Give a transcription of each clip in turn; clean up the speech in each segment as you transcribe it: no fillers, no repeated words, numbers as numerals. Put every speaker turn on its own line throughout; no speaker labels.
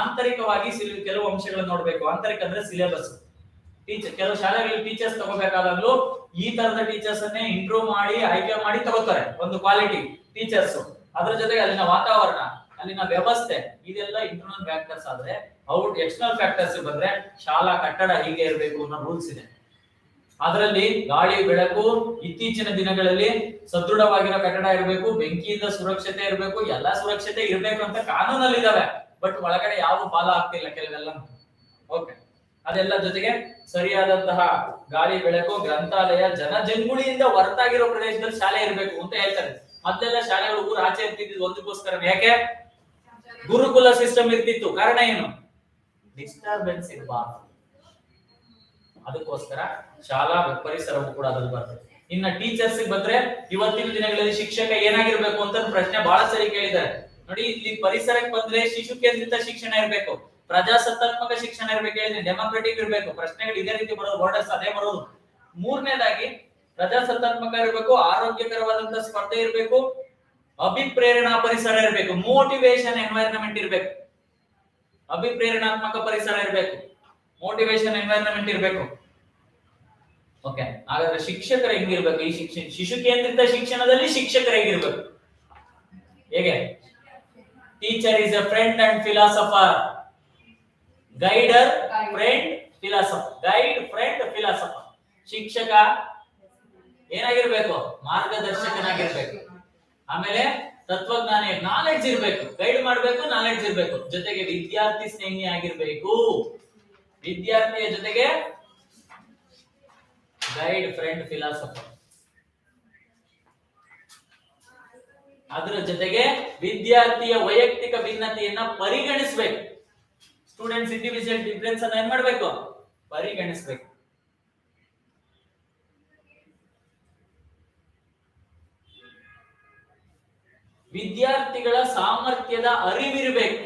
ಆಂತರಿಕವಾಗಿ ಕೆಲವು ಅಂಶಗಳನ್ನು ನೋಡ್ಬೇಕು. ಆಂತರಿಕ ಅಂದ್ರೆ ಸಿಲೆಬಸ್. ಟೀಚರ್ ಕೆಲವು ಶಾಲೆಗಳಲ್ಲಿ ಟೀಚರ್ಸ್ ತಗೋಬೇಕಾದಾಗ್ಲೂ ಈ ತರದ ಟೀಚರ್ಸ್ ಅನ್ನೇ ಇಂಟ್ರೂ ಮಾಡಿ ಆಯ್ಕೆ ಮಾಡಿ ತಗೋತಾರೆ. ಒಂದು ಕ್ವಾಲಿಟಿ ಟೀಚರ್ಸ್, ಅದ್ರ ಜೊತೆಗೆ ಅಲ್ಲಿನ ವಾತಾವರಣ, ಅಲ್ಲಿನ ವ್ಯವಸ್ಥೆ, ಇದೆಲ್ಲ ಇಂಟರ್ನಲ್ ಫ್ಯಾಕ್ಟರ್ಸ್. ಆದ್ರೆ ಔಟ್ ಎಕ್ಸ್ಟರ್ನಲ್ ಫ್ಯಾಕ್ಟರ್ಸ್ ಬಂದ್ರೆ ಶಾಲಾ ಕಟ್ಟಡ ಹೀಗೆ ಇರಬೇಕು ಅನ್ನೋ ರೂಲ್ಸ್ ಇದೆ. ಅದರಲ್ಲಿ ಗಾಳಿ ಬೆಳಕು, ಇತ್ತೀಚಿನ ದಿನಗಳಲ್ಲಿ ಸದೃಢವಾಗಿರೋ ಕಟ್ಟಡ ಇರಬೇಕು, ಬೆಂಕಿಯಿಂದ ಸುರಕ್ಷತೆ ಇರಬೇಕು, ಎಲ್ಲಾ ಸುರಕ್ಷತೆ ಇರಬೇಕು ಅಂತ ಕಾನೂನಲ್ಲಿ ಇದಾವೆ. ಬಟ್ ಒಳಗಡೆ ಯಾವ ಫಾಲೋ ಆಗ್ತಿಲ್ಲ ಕೆಲವೆಲ್ಲ. ಓಕೆ, ಅದೆಲ್ಲ ಜೊತೆಗೆ ಸರಿಯಾದಂತಹ ಗಾಳಿ ಬೆಳಕು, ಗ್ರಂಥಾಲಯ, ಜನಜಂಗುಳಿಯಿಂದ ಹೊರತಾಗಿರೋ ಪ್ರದೇಶದಲ್ಲಿ ಶಾಲೆ ಇರಬೇಕು ಅಂತ ಹೇಳ್ತಾರೆ. ಮೊದಲೆಲ್ಲ ಶಾಲೆಗಳು ಊರ ಆಚೆ ಇರ್ತಿದ್ದು ಒಂದಕ್ಕೋಸ್ಕರ. ಯಾಕೆ? ಗುರುಕುಲ ಸಿಸ್ಟಮ್ ಇರ್ತಿತ್ತು. ಕಾರಣ ಏನು? ಡಿಸ್ಟರ್ಬೆನ್ಸ್ ಇರಬಾರ್ದು. ಅದಕ್ಕೋಸ್ಕರ ಶಾಲಾ ಪರಿಸರವು ಕೂಡ ಅದ್ರಲ್ಲಿ ಬರ್ತದೆ. ಇನ್ನ ಟೀಚರ್ಸ್ ಬಂದ್ರೆ ಇವತ್ತಿನ ದಿನಗಳಲ್ಲಿ ಶಿಕ್ಷಕ ಏನಾಗಿರ್ಬೇಕು ಅಂತ ಪ್ರಶ್ನೆ ಬಹಳ ಸರಿ ಕೇಳಿದ್ದಾರೆ. ನೋಡಿ, ಇಲ್ಲಿ ಪರಿಸರಕ್ಕೆ ಬಂದ್ರೆ ಶಿಶು ಕೇಂದ್ರಿತ ಶಿಕ್ಷಣ ಇರಬೇಕು, ಪ್ರಜಾಸತ್ತಾತ್ಮಕ ಶಿಕ್ಷಣ ಇರ್ಬೇಕು, ಹೇಳಿದ್ರೆ ಡೆಮೋಕ್ರೆಟಿಕ್ ಇರಬೇಕು. ಪ್ರಶ್ನೆಗಳು ಇದೇ ರೀತಿ ಬರೋದು, ವರ್ಡರ್ಸ್ ಅದೇ ಬರೋದು. ಮೂರನೇದಾಗಿ ಪ್ರಜಾಸತ್ತಾತ್ಮಕ ಇರಬೇಕು, ಆರೋಗ್ಯಕರವಾದಂತಹ ಸ್ಪರ್ಧೆ ಇರಬೇಕು, ಅಭಿಪ್ರೇರಣಾ ಪರಿಸರ ಇರಬೇಕು, ಮೋಟಿವೇಶನ್ ಎನ್ವೈರನ್ಮೆಂಟ್ ಇರಬೇಕು. ಅಭಿಪ್ರೇರಣಾತ್ಮಕ ಪರಿಸರ ಇರಬೇಕು, ಮೋಟಿವೇಶನ್ ಎನ್ವೈರನ್ಮೆಂಟ್ ಇರಬೇಕು. ಓಕೆ, ಹಾಗಾದ್ರೆ ಶಿಕ್ಷಕರು ಹೆಂಗಿರ್ಬೇಕು? ಈ ಶಿಶು ಕೇಂದ್ರಿತ ಶಿಕ್ಷಣದಲ್ಲಿ ಶಿಕ್ಷಕರು ಹೇಗಿರ್ಬೇಕು? ಹೇಗೆ? Teacher is A friend and philosopher. Guider, friend, philosopher. Guide, friend, philosopher. ಶಿಕ್ಷಕ ಏನಾಗಿರ್ಬೇಕು? ಮಾರ್ಗದರ್ಶಕನಾಗಿರ್ಬೇಕು. ಆಮೇಲೆ ತತ್ವಜ್ಞಾನಿ, ನಾಲೆಡ್ಜ್ ಇರ್ಬೇಕು, ಗೈಡ್ ಮಾಡ್ಬೇಕು, ನಾಲೆಡ್ಜ್ ಇರ್ಬೇಕು. ಜೊತೆಗೆ ವಿದ್ಯಾರ್ಥಿ ಸ್ನೇಹಿ ಆಗಿರ್ಬೇಕು. ವಿದ್ಯಾರ್ಥಿಯ ಜೊತೆಗೆ ಗೈಡ್, ಫ್ರೆಂಡ್, ಫಿಲಾಸಫರ್. ಅದರ ಜೊತೆಗೆ ವಿದ್ಯಾರ್ಥಿಯ ವೈಯಕ್ತಿಕ ಭಿನ್ನತೆಯನ್ನ ಪರಿಗಣಿಸಬೇಕು. ಸ್ಟೂಡೆಂಟ್ಸ್ ಇಂಡಿವಿಜುವಲ್ ಡಿಫರೆನ್ಸ್ ಅನ್ನ ಏನ್ ಮಾಡ್ಬೇಕು? ಪರಿಗಣಿಸಬೇಕು. ವಿದ್ಯಾರ್ಥಿಗಳ ಸಾಮರ್ಥ್ಯದ ಅರಿವಿರಬೇಕು.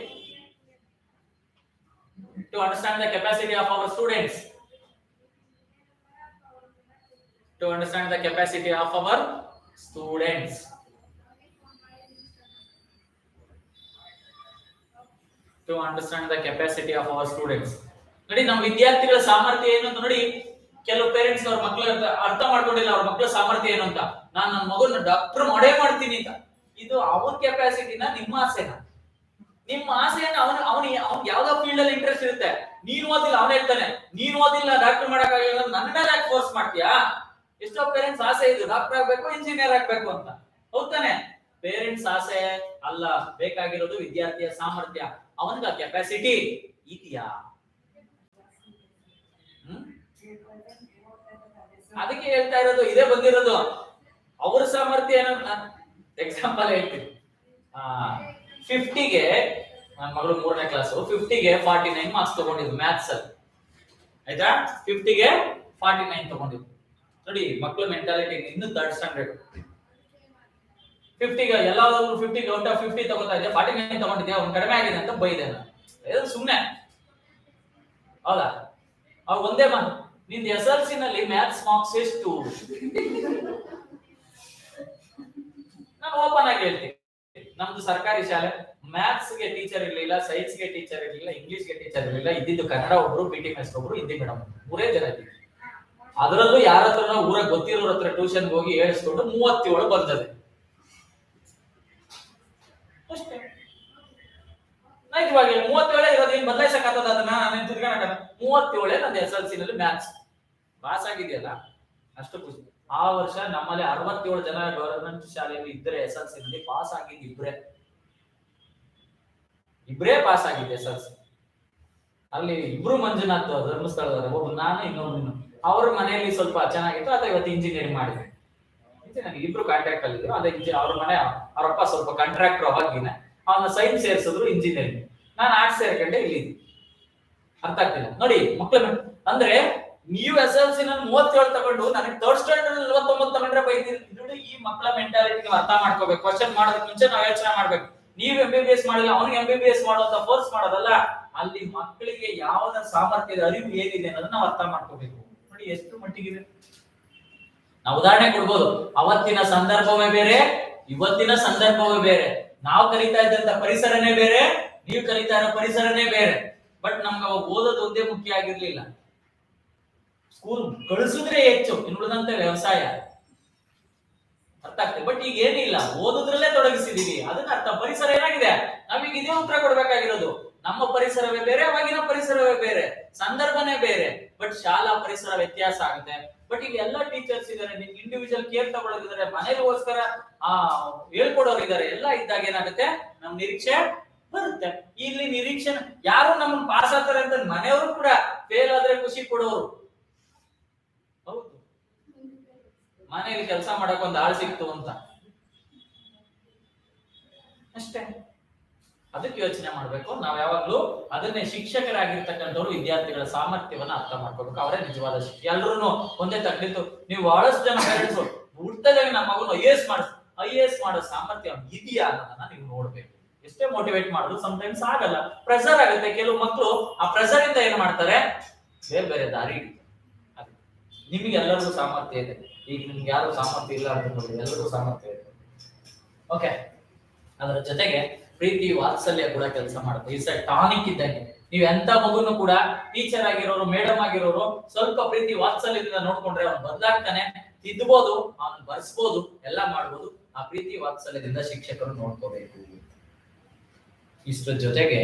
To understand the capacity of our students. To understand the capacity of our students. To understand the capacity of our students. ನೋಡಿ, ನಮ್ಮ ವಿದ್ಯಾರ್ಥಿಗಳ ಸಾಮರ್ಥ್ಯ ಏನು ಅಂತ ನೋಡಿ. ಕೆಲವು ಪೇರೆಂಟ್ಸ್ ಅವ್ರ ಮಕ್ಕಳ ಅರ್ಥ ಮಾಡ್ಕೊಂಡಿಲ್ಲ ಅವ್ರ ಮಕ್ಕಳ ಸಾಮರ್ಥ್ಯ ಏನು ಅಂತ. ನಾನು ನನ್ನ ಮಗನ ಡಾಕ್ಟರ್ ಮಾಡೇ ಮಾಡ್ತೀನಿ ಅಂತ. ಇದು ಅವನ ಕೆಪಾಸಿಟಿನ, ನಿಮ್ಮ ಆಸೆನಾ? ನಿಮ್ಮ ಆಸೆಯನ್ನ ಅವನು ಯಾವ್ದೋ ಫೀಲ್ಡ್ ಅಲ್ಲಿ ಇಂಟ್ರೆಸ್ಟ್ ಇರುತ್ತೆ. ನೀನ್ ಓದಿಲ್ಲ, ಅವನು ಹೇಳ್ತಾನೆ ನೀನ್ ಓದಿಲ್ಲ ಡಾಕ್ಟರ್ ಮಾಡಕ್ಕಾಗಿಲ್ಲ, ನನ್ನ ಮೇಲೆ ಯಾಕೆ ಫೋರ್ಸ್ ಮಾಡ್ತೀಯಾ? ಎಷ್ಟೋ ಪೇರೆಂಟ್ಸ್ ಆಸೆ ಇದು ಡಾಕ್ಟರ್ ಆಗ್ಬೇಕು, ಇಂಜಿನಿಯರ್ ಆಗ್ಬೇಕು ಅಂತ. ಹೌದಾನೆ? ಪೇರೆಂಟ್ಸ್ ಆಸೆ ಅಲ್ಲ, ಬೇಕಾಗಿರೋದು ವಿದ್ಯಾರ್ಥಿಯ ಸಾಮರ್ಥ್ಯ. ಅವನಿಗೆ ಕೆಪಾಸಿಟಿ ಇದೆಯಾ? ಅದಕ್ಕೆ ಹೇಳ್ತಾ ಇರೋದು, ಇದೇ ಬಂದಿರೋದು. ಅವ್ರ ಸಾಮರ್ಥ್ಯ ಏನೋ ಎಕ್ಸಾಂಪಲ್ ಹೇಳ್ತೀನಿ. 50ಗೆ ನನ್ನ ಮಗಳು 3ನೇ ಕ್ಲಾಸ್, 50ಗೆ 49 ಮಾರ್ಕ್ಸ್ ತಗೊಂಡಿದ್ದು ಮ್ಯಾಥ್ಸ್ ಅಲ್ಲಿ. ಆಯ್ತಾ? 50ಗೆ 49 ತಗೊಂಡಿದ್ದು. ನೋಡಿ, ಮಕ್ಕಳ ಮೆಂಟಾಲಿಟಿ ಇನ್ನು 3rd ಸ್ಟ್ಯಾಂಡರ್ಡ್. 50ಗೆ ಎಲ್ಲಾದ್ರೂ 50ಗೆ ಔಟ್ ಆಫ್ 50 ತಗೋತಾ ಇದ್ದೆ, 49 ತಗೊಂಡಿದ್ದೆ, ಅವ್ನು ಕಡಿಮೆ ಆಗಿದೆ ಅಂತ ಬೈದೆ ನಾನು. ಇದು ಸುಮ್ಮನೆ ಹೌದಾ? ಅವ್ರು ಒಂದೇ ಮಾತು, ನಿಂದು SLC ನಲ್ಲಿ ಮ್ಯಾಥ್ಸ್ ಮಾರ್ಕ್ಸ್ ಎಷ್ಟು? ನಾನು ಓಪನ್ ಆಗಿ ಹೇಳ್ತೀನಿ, ನಮ್ದು ಸರ್ಕಾರಿ ಶಾಲೆ, ಮ್ಯಾಥ್ಸ್ ಗೆ ಟೀಚರ್ ಇರ್ಲಿಲ್ಲ, ಸೈನ್ಸ್ ಗೆ ಟೀಚರ್ ಇರ್ಲಿಲ್ಲ, ಇಂಗ್ಲಿಷ್ ಗೆ ಟೀಚರ್ ಇರ್ಲಿಲ್ಲ. ಇದ್ದಿದ್ದು ಕನ್ನಡ ಒಬ್ರು, PT ಮೇಸ್ಟರ್ ಒಬ್ರು, ಹಿಂದಿ ಮೇಡಮ್, 3 ಜನ ಇದ್ದೀವಿ. ಅದರಲ್ಲೂ ಯಾರ ಹತ್ರ ಊರಾಗ ಗೊತ್ತಿರೋರ ಹತ್ರ ಟ್ಯೂಷನ್ ಹೋಗಿ ಹೇಳಿಸ್ಕೊಂಡು 37 ಬಂದದೆ ಅಷ್ಟೇ. ನೈಜವಾಗಿ 37 ಇರೋದು, ಏನ್ ಬದಲಾಯಿಸಕ್ಕಾಗ್ತದ? ಅದನ್ನ ನಾನು ತಿರ್ಗಾಕ 37 ನಂದು SLC ನಲ್ಲಿ ಮ್ಯಾಥ್ಸ್ ಪಾಸ್ ಆಗಿದೆಯಲ್ಲ, ಅಷ್ಟು ಖುಷಿ. ಆ ವರ್ಷ ನಮ್ಮಲ್ಲಿ 67 ಜನ ಗವರ್ನಮೆಂಟ್ ಶಾಲೆಯಲ್ಲಿ ಇದ್ರೆ SLC ನಲ್ಲಿ ಪಾಸ್ ಆಗಿದ್ದು ಇಬ್ರೇ ಪಾಸ್ ಆಗಿದ್ದೆ SLC ಅಲ್ಲಿ. ಇಬ್ರು ಮಂಜುನಾಥ್ ಧರ್ಮಸ್ಥಳದವರು, ಒಬ್ಬ ನಾನು, ಇನ್ನೊಬ್ಬ. ಅವ್ರ ಮನೆಯಲ್ಲಿ ಸ್ವಲ್ಪ ಚೆನ್ನಾಗಿತ್ತು, ಅದ ಇವತ್ತು ಇಂಜಿನಿಯರಿಂಗ್ ಮಾಡಿದೆ. ಇಂಜಿನಿಯರಿಂಗ್ ಇಬ್ರು ಕಾಂಟ್ರಾಕ್ಟ್ ಅಲ್ಲಿ ಇದ್ರು. ಅದೇ ಅವ್ರ ಮನೆ, ಅವರಪ್ಪ ಸ್ವಲ್ಪ ಕಾಂಟ್ರಾಕ್ಟರ್ ಆಗಿನ, ಅವನ ಸೈನ್ಸ್ ಸೇರಿಸಿದ್ರು, ಇಂಜಿನಿಯರಿಂಗ್. ನಾನು ಆರ್ಟ್ಸ್ ಸೇರ್ಕೊಂಡೆ ಇಲ್ಲಿ. ಅರ್ಥ ಆಗ್ತಿಲ್ಲ ನೋಡಿ ಮಕ್ಕಳ. ಅಂದ್ರೆ ನೀವು SLC ನಲ್ಲಿ 37 ತಗೊಂಡು ನನಗೆ 3rd ಸ್ಟ್ಯಾಂಡರ್ಡ್ 49 ತಗೊಂಡ್ರೆ ಬೈತೀರಿ. ನೋಡಿ, ಈ ಮಕ್ಕಳ ಮೆಂಟಾಲಿಟಿ ನೀವು ಅರ್ಥ ಮಾಡ್ಕೋಬೇಕು. ಕ್ವಶನ್ ಮಾಡೋದಕ್ಕೆ ಮುಂಚೆ ನಾವು ಯೋಚನೆ ಮಾಡ್ಬೇಕು. ನೀವು MBBS ಮಾಡಿಲ್ಲ, ಅವನಿಗೆ MBBS ಮಾಡೋಂತ ಫೋರ್ಸ್ ಮಾಡೋದಲ್ಲ. ಅಲ್ಲಿ ಮಕ್ಕಳಿಗೆ ಯಾವ್ದ ಸಾಮರ್ಥ್ಯದ ಅರಿವು ಏನಿದೆ ಅನ್ನೋದನ್ನ ನಾವು ಅರ್ಥ ಮಾಡ್ಕೋಬೇಕು. ನೋಡಿ ಎಷ್ಟು ಮಟ್ಟಿಗಿದೆ. ನಾವು ಉದಾಹರಣೆ ಕೊಡ್ಬೋದು. ಅವತ್ತಿನ ಸಂದರ್ಭವೇ ಬೇರೆ, ಇವತ್ತಿನ ಸಂದರ್ಭವೇ ಬೇರೆ. ನಾವು ಕಲಿತಾ ಇದ್ದಂತ ಪರಿಸರನೇ ಬೇರೆ, ನೀವು ಕಲಿತಾ ಇರೋ ಪರಿಸರನೇ ಬೇರೆ. ಬಟ್ ನಮ್ಗೆ ಅವಾಗ ಓದೋದು ಒಂದೇ ಮುಖ್ಯ ಆಗಿರ್ಲಿಲ್ಲ, ಸ್ಕೂಲ್ ಕಳಿಸಿದ್ರೆ ಹೆಚ್ಚು, ಇನ್ನುಳಿದಂತೆ ವ್ಯವಸಾಯ. ಅರ್ಥ ಆಗ್ತದೆ. ಬಟ್ ಈಗ ಏನಿಲ್ಲ, ಓದೋದ್ರಲ್ಲೇ ತೊಡಗಿಸಿದೀವಿ. ಅದನ್ನ ಅರ್ಥ. ಪರಿಸರ ಏನಾಗಿದೆ, ನಾವೀಗ ಇದೇ ಉತ್ತರ ಕೊಡ್ಬೇಕಾಗಿರೋದು. ನಮ್ಮ ಪರಿಸರವೇ ಬೇರೆ, ಅವಾಗಿನ ಪರಿಸರವೇ ಬೇರೆ, ಸಂದರ್ಭನೇ ಬೇರೆ. ಬಟ್ ಶಾಲಾ ಪರಿಸರ ವ್ಯತ್ಯಾಸ ಆಗುತ್ತೆ. ಬಟ್ ಈಗ ಎಲ್ಲ ಟೀಚರ್ಸ್ ಇದಾರೆ, ನಿಮ್ಗೆ ಇಂಡಿವಿಜುವಲ್ ಕೇರ್ ತಗೊಳ್ಳೋದಿದ್ದಾರೆ, ಮನೆಗೋಸ್ಕರ ಹೇಳ್ಕೊಡೋರು ಇದಾರೆ. ಎಲ್ಲ ಇದ್ದಾಗ ಏನಾಗುತ್ತೆ, ನಮ್ ನಿರೀಕ್ಷೆ ಬರುತ್ತೆ. ಇಲ್ಲಿ ನಿರೀಕ್ಷೆ ಯಾರು ನಮ್ಮನ್ನ ಪಾಸ್ ಆಗ್ತಾರೆ ಅಂತ ಮನೆಯವರು ಕೂಡ ಫೇಲ್ ಆದ್ರೆ ಖುಷಿ ಪಡೋರು. ಹೌದು, ಮನೆಯಲ್ಲಿ ಕೆಲಸ ಮಾಡಕ್ ಒಂದು ಆಳ್ ಸಿಕ್ತು ಅಂತ ಅಷ್ಟೇ. ಅದಕ್ಕೆ ಯೋಚನೆ ಮಾಡ್ಬೇಕು. ನಾವ್ ಯಾವಾಗ್ಲೂ ಅದನ್ನೇ ಶಿಕ್ಷಕರಾಗಿರ್ತಕ್ಕಂಥವ್ರು ವಿದ್ಯಾರ್ಥಿಗಳ ಸಾಮರ್ಥ್ಯವನ್ನ ಅರ್ಥ ಮಾಡ್ಕೋಬೇಕು. ಅವರೇ ನಿಜವಾದ ಶಿಕ್ಷಕ. ಎಲ್ರು ಒಂದೇ ತಗ್ಲಿತ್ತು. ನೀವು ಬಹಳಷ್ಟು ಜನ ಪೇರೆಂಟ್ಸ್ ಹುಟ್ಟದಾಗ ನಮ್ಮ ಮಗನ ಐಎಎಸ್ ಮಾಡೋ ಸಾಮರ್ಥ್ಯ ಇದೆಯಾ ಅನ್ನೋದನ್ನ ನೀವು ನೋಡ್ಬೇಕು. ಎಷ್ಟೇ ಮೋಟಿವೇಟ್ ಮಾಡಿದ್ರು ಸಮಟೈಮ್ಸ್ ಆಗಲ್ಲ, ಪ್ರೆಷರ್ ಆಗುತ್ತೆ. ಕೆಲವು ಮಕ್ಕಳು ಆ ಪ್ರೆಷರ್ ಇಂದ ಏನ್ ಮಾಡ್ತಾರೆ, ಬೇರೆ ಬೇರೆ ದಾರಿ ಹಿಡಿತಾರೆ. ನಿಮಗೆ ಎಲ್ಲರಿಗೂ ಸಾಮರ್ಥ್ಯ ಇದೆ. ಈಗ ನಿಮ್ಗೆ ಯಾರು ಸಾಮರ್ಥ್ಯ ಇಲ್ಲ ಅಂತ ನೋಡಿ, ಎಲ್ಲರಿಗೂ ಸಾಮರ್ಥ್ಯ ಇದೆ. ಓಕೆ, ಅದರ ಜೊತೆಗೆ ಪ್ರೀತಿ ವಾತ್ಸಲ್ಯ ಕೂಡ ಕೆಲಸ ಮಾಡುತ್ತೆ. ಇಟ್ಸ್ ಅ ಟಾನಿಕ್ ಇದ್ದಂಗೆ. ನೀವು ಎಂತ ಮಗುನು ಕೂಡ ಟೀಚರ್ ಆಗಿರೋರು, ಮೇಡಮ್ ಆಗಿರೋರು ಸ್ವಲ್ಪ ಪ್ರೀತಿ ವಾತ್ಸಲ್ಯದಿಂದ ನೋಡ್ಕೊಂಡ್ರೆ ಅವ್ನು ಬದಲಾಗ್ತಾನೆ, ತಿದ್ದಬಹುದು, ಅವ್ನು ಬರ್ಸ್ಬೋದು, ಎಲ್ಲ ಮಾಡ್ಬೋದು. ಆ ಪ್ರೀತಿ ವಾತ್ಸಲ್ಯದಿಂದ ಶಿಕ್ಷಕರು ನೋಡ್ಕೋಬೇಕು. ಇಷ್ಟರ ಜೊತೆಗೆ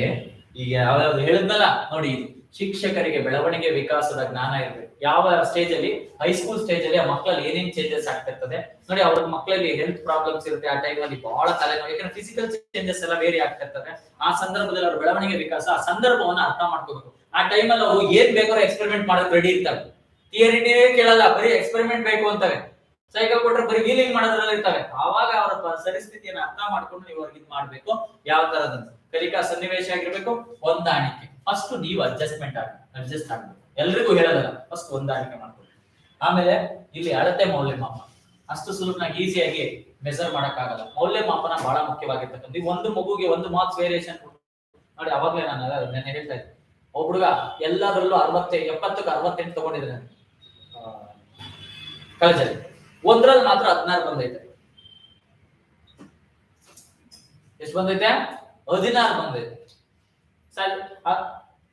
ಈಗ ಯಾವ್ಯಾವ್ದು ಹೇಳಿದ್ನಲ್ಲ ನೋಡಿ, ಶಿಕ್ಷಕರಿಗೆ ಬೆಳವಣಿಗೆ ವಿಕಾಸದ ಜ್ಞಾನ ಇರಬೇಕು. ಯಾವ ಸ್ಟೇಜ್ ಅಲ್ಲಿ, ಹೈಸ್ಕೂಲ್ ಸ್ಟೇಜ್ ಅಲ್ಲಿ ಆ ಮಕ್ಕಳಲ್ಲಿ ಏನೇನ್ ಚೇಂಜಸ್ ಆಗ್ತಿರ್ತದೆ ನೋಡಿ. ಅವ್ರ ಮಕ್ಕಳಲ್ಲಿ ಹೆಲ್ತ್ ಪ್ರಾಬ್ಲಮ್ಸ್ ಇರುತ್ತೆ, ಆ ಟೈಮ್ ಅಲ್ಲಿ ಬಹಳ ತಲೆನೋವು, ಯಾಕಂದ್ರೆ ಫಿಸಿಕಲ್ ಚೇಂಜಸ್ ಎಲ್ಲ ವೇರಿ ಆಗ್ತಿರ್ತದೆ. ಆ ಸಂದರ್ಭದಲ್ಲಿ ಅವ್ರ ಬೆಳವಣಿಗೆ ವಿಕಾಸ, ಆ ಸಂದರ್ಭವನ್ನ ಅರ್ಥ ಮಾಡ್ಕೋಬೇಕು. ಆ ಟೈಮ್ ಅಲ್ಲಿ ಅವ್ರು ಏನ್ ಬೇಕಾದ್ರೂ ಎಕ್ಸ್ಪೆರಿಮೆಂಟ್ ಮಾಡೋದು ರೆಡಿ ಇರ್ತಾರೆ. ಥಿಯರಿನೇ ಕೇಳಲ್ಲ, ಬರೀ ಎಕ್ಸ್ಪೆರಿಮೆಂಟ್ ಬೇಕು ಅಂತವೆ. ಸೈಕಲ್ ಕೊಟ್ರೆ ಬರೀ ವೀಲಿಂಗ್ ಮಾಡೋದ್ರಲ್ಲಿ ಇರ್ತವೆ. ಆವಾಗ ಅವರ ಪರಿಸ್ಥಿತಿಯನ್ನು ಅರ್ಥ ಮಾಡ್ಕೊಂಡು ನೀವು ಅವ್ರಿಗೆ ಇದ್ ಮಾಡ್ಬೇಕು. ಯಾವ ತರದಂತ ಕಲಿಕಾ ಸನ್ನಿವೇಶ ಆಗಿರ್ಬೇಕು, ಹೊಂದಾಣಿಕೆ. ಫಸ್ಟ್ ನೀವು ಅಡ್ಜಸ್ಟ್ ಆಗ್ಬೇಕು. ಎಲ್ರಿಗೂ ಹೇಳೋದಲ್ಲ, ಫಸ್ಟ್ ಹೊಂದಾಣಿಕೆ ಮಾಡ್ಕೊಳ್ಳಿ. ಆಮೇಲೆ ಇಲ್ಲಿ ಅಳತೆ ಮೌಲ್ಯಮಾಪ ಅಷ್ಟು ಸುಲಭನಾಗಿ ಈಸಿಯಾಗಿ ಮೆಜರ್ ಮಾಡಕ್ಕಾಗಲ್ಲ. ಮೌಲ್ಯಮಾಪನ ಬಹಳ ಮುಖ್ಯವಾಗಿರ್ತಕ್ಕಂಥ. ಈ ಒಂದು ಮಗುಗೆ ಒಂದು ಮಾರ್ಕ್ಸ್ ವೇರಿಯೇಷನ್ ನೋಡಿ. ಅವಾಗಲೇ ನಾನು ಹೇಳ್ತಾ ಇದ್ದೆ, ಒಬ್ಬ ಹುಡುಗ ಎಲ್ಲದರಲ್ಲೂ 70ಕ್ಕೆ 68 ತಗೊಂಡಿದ್ದಾನೆ ಕಾಲೇಜಲ್ಲಿ. ಒಂದ್ರಲ್ಲಿ ಮಾತ್ರ 16 ಬಂದೈತೆ. ಎಷ್ಟು ಬಂದೈತೆ? 16 ಬಂದೈತೆ.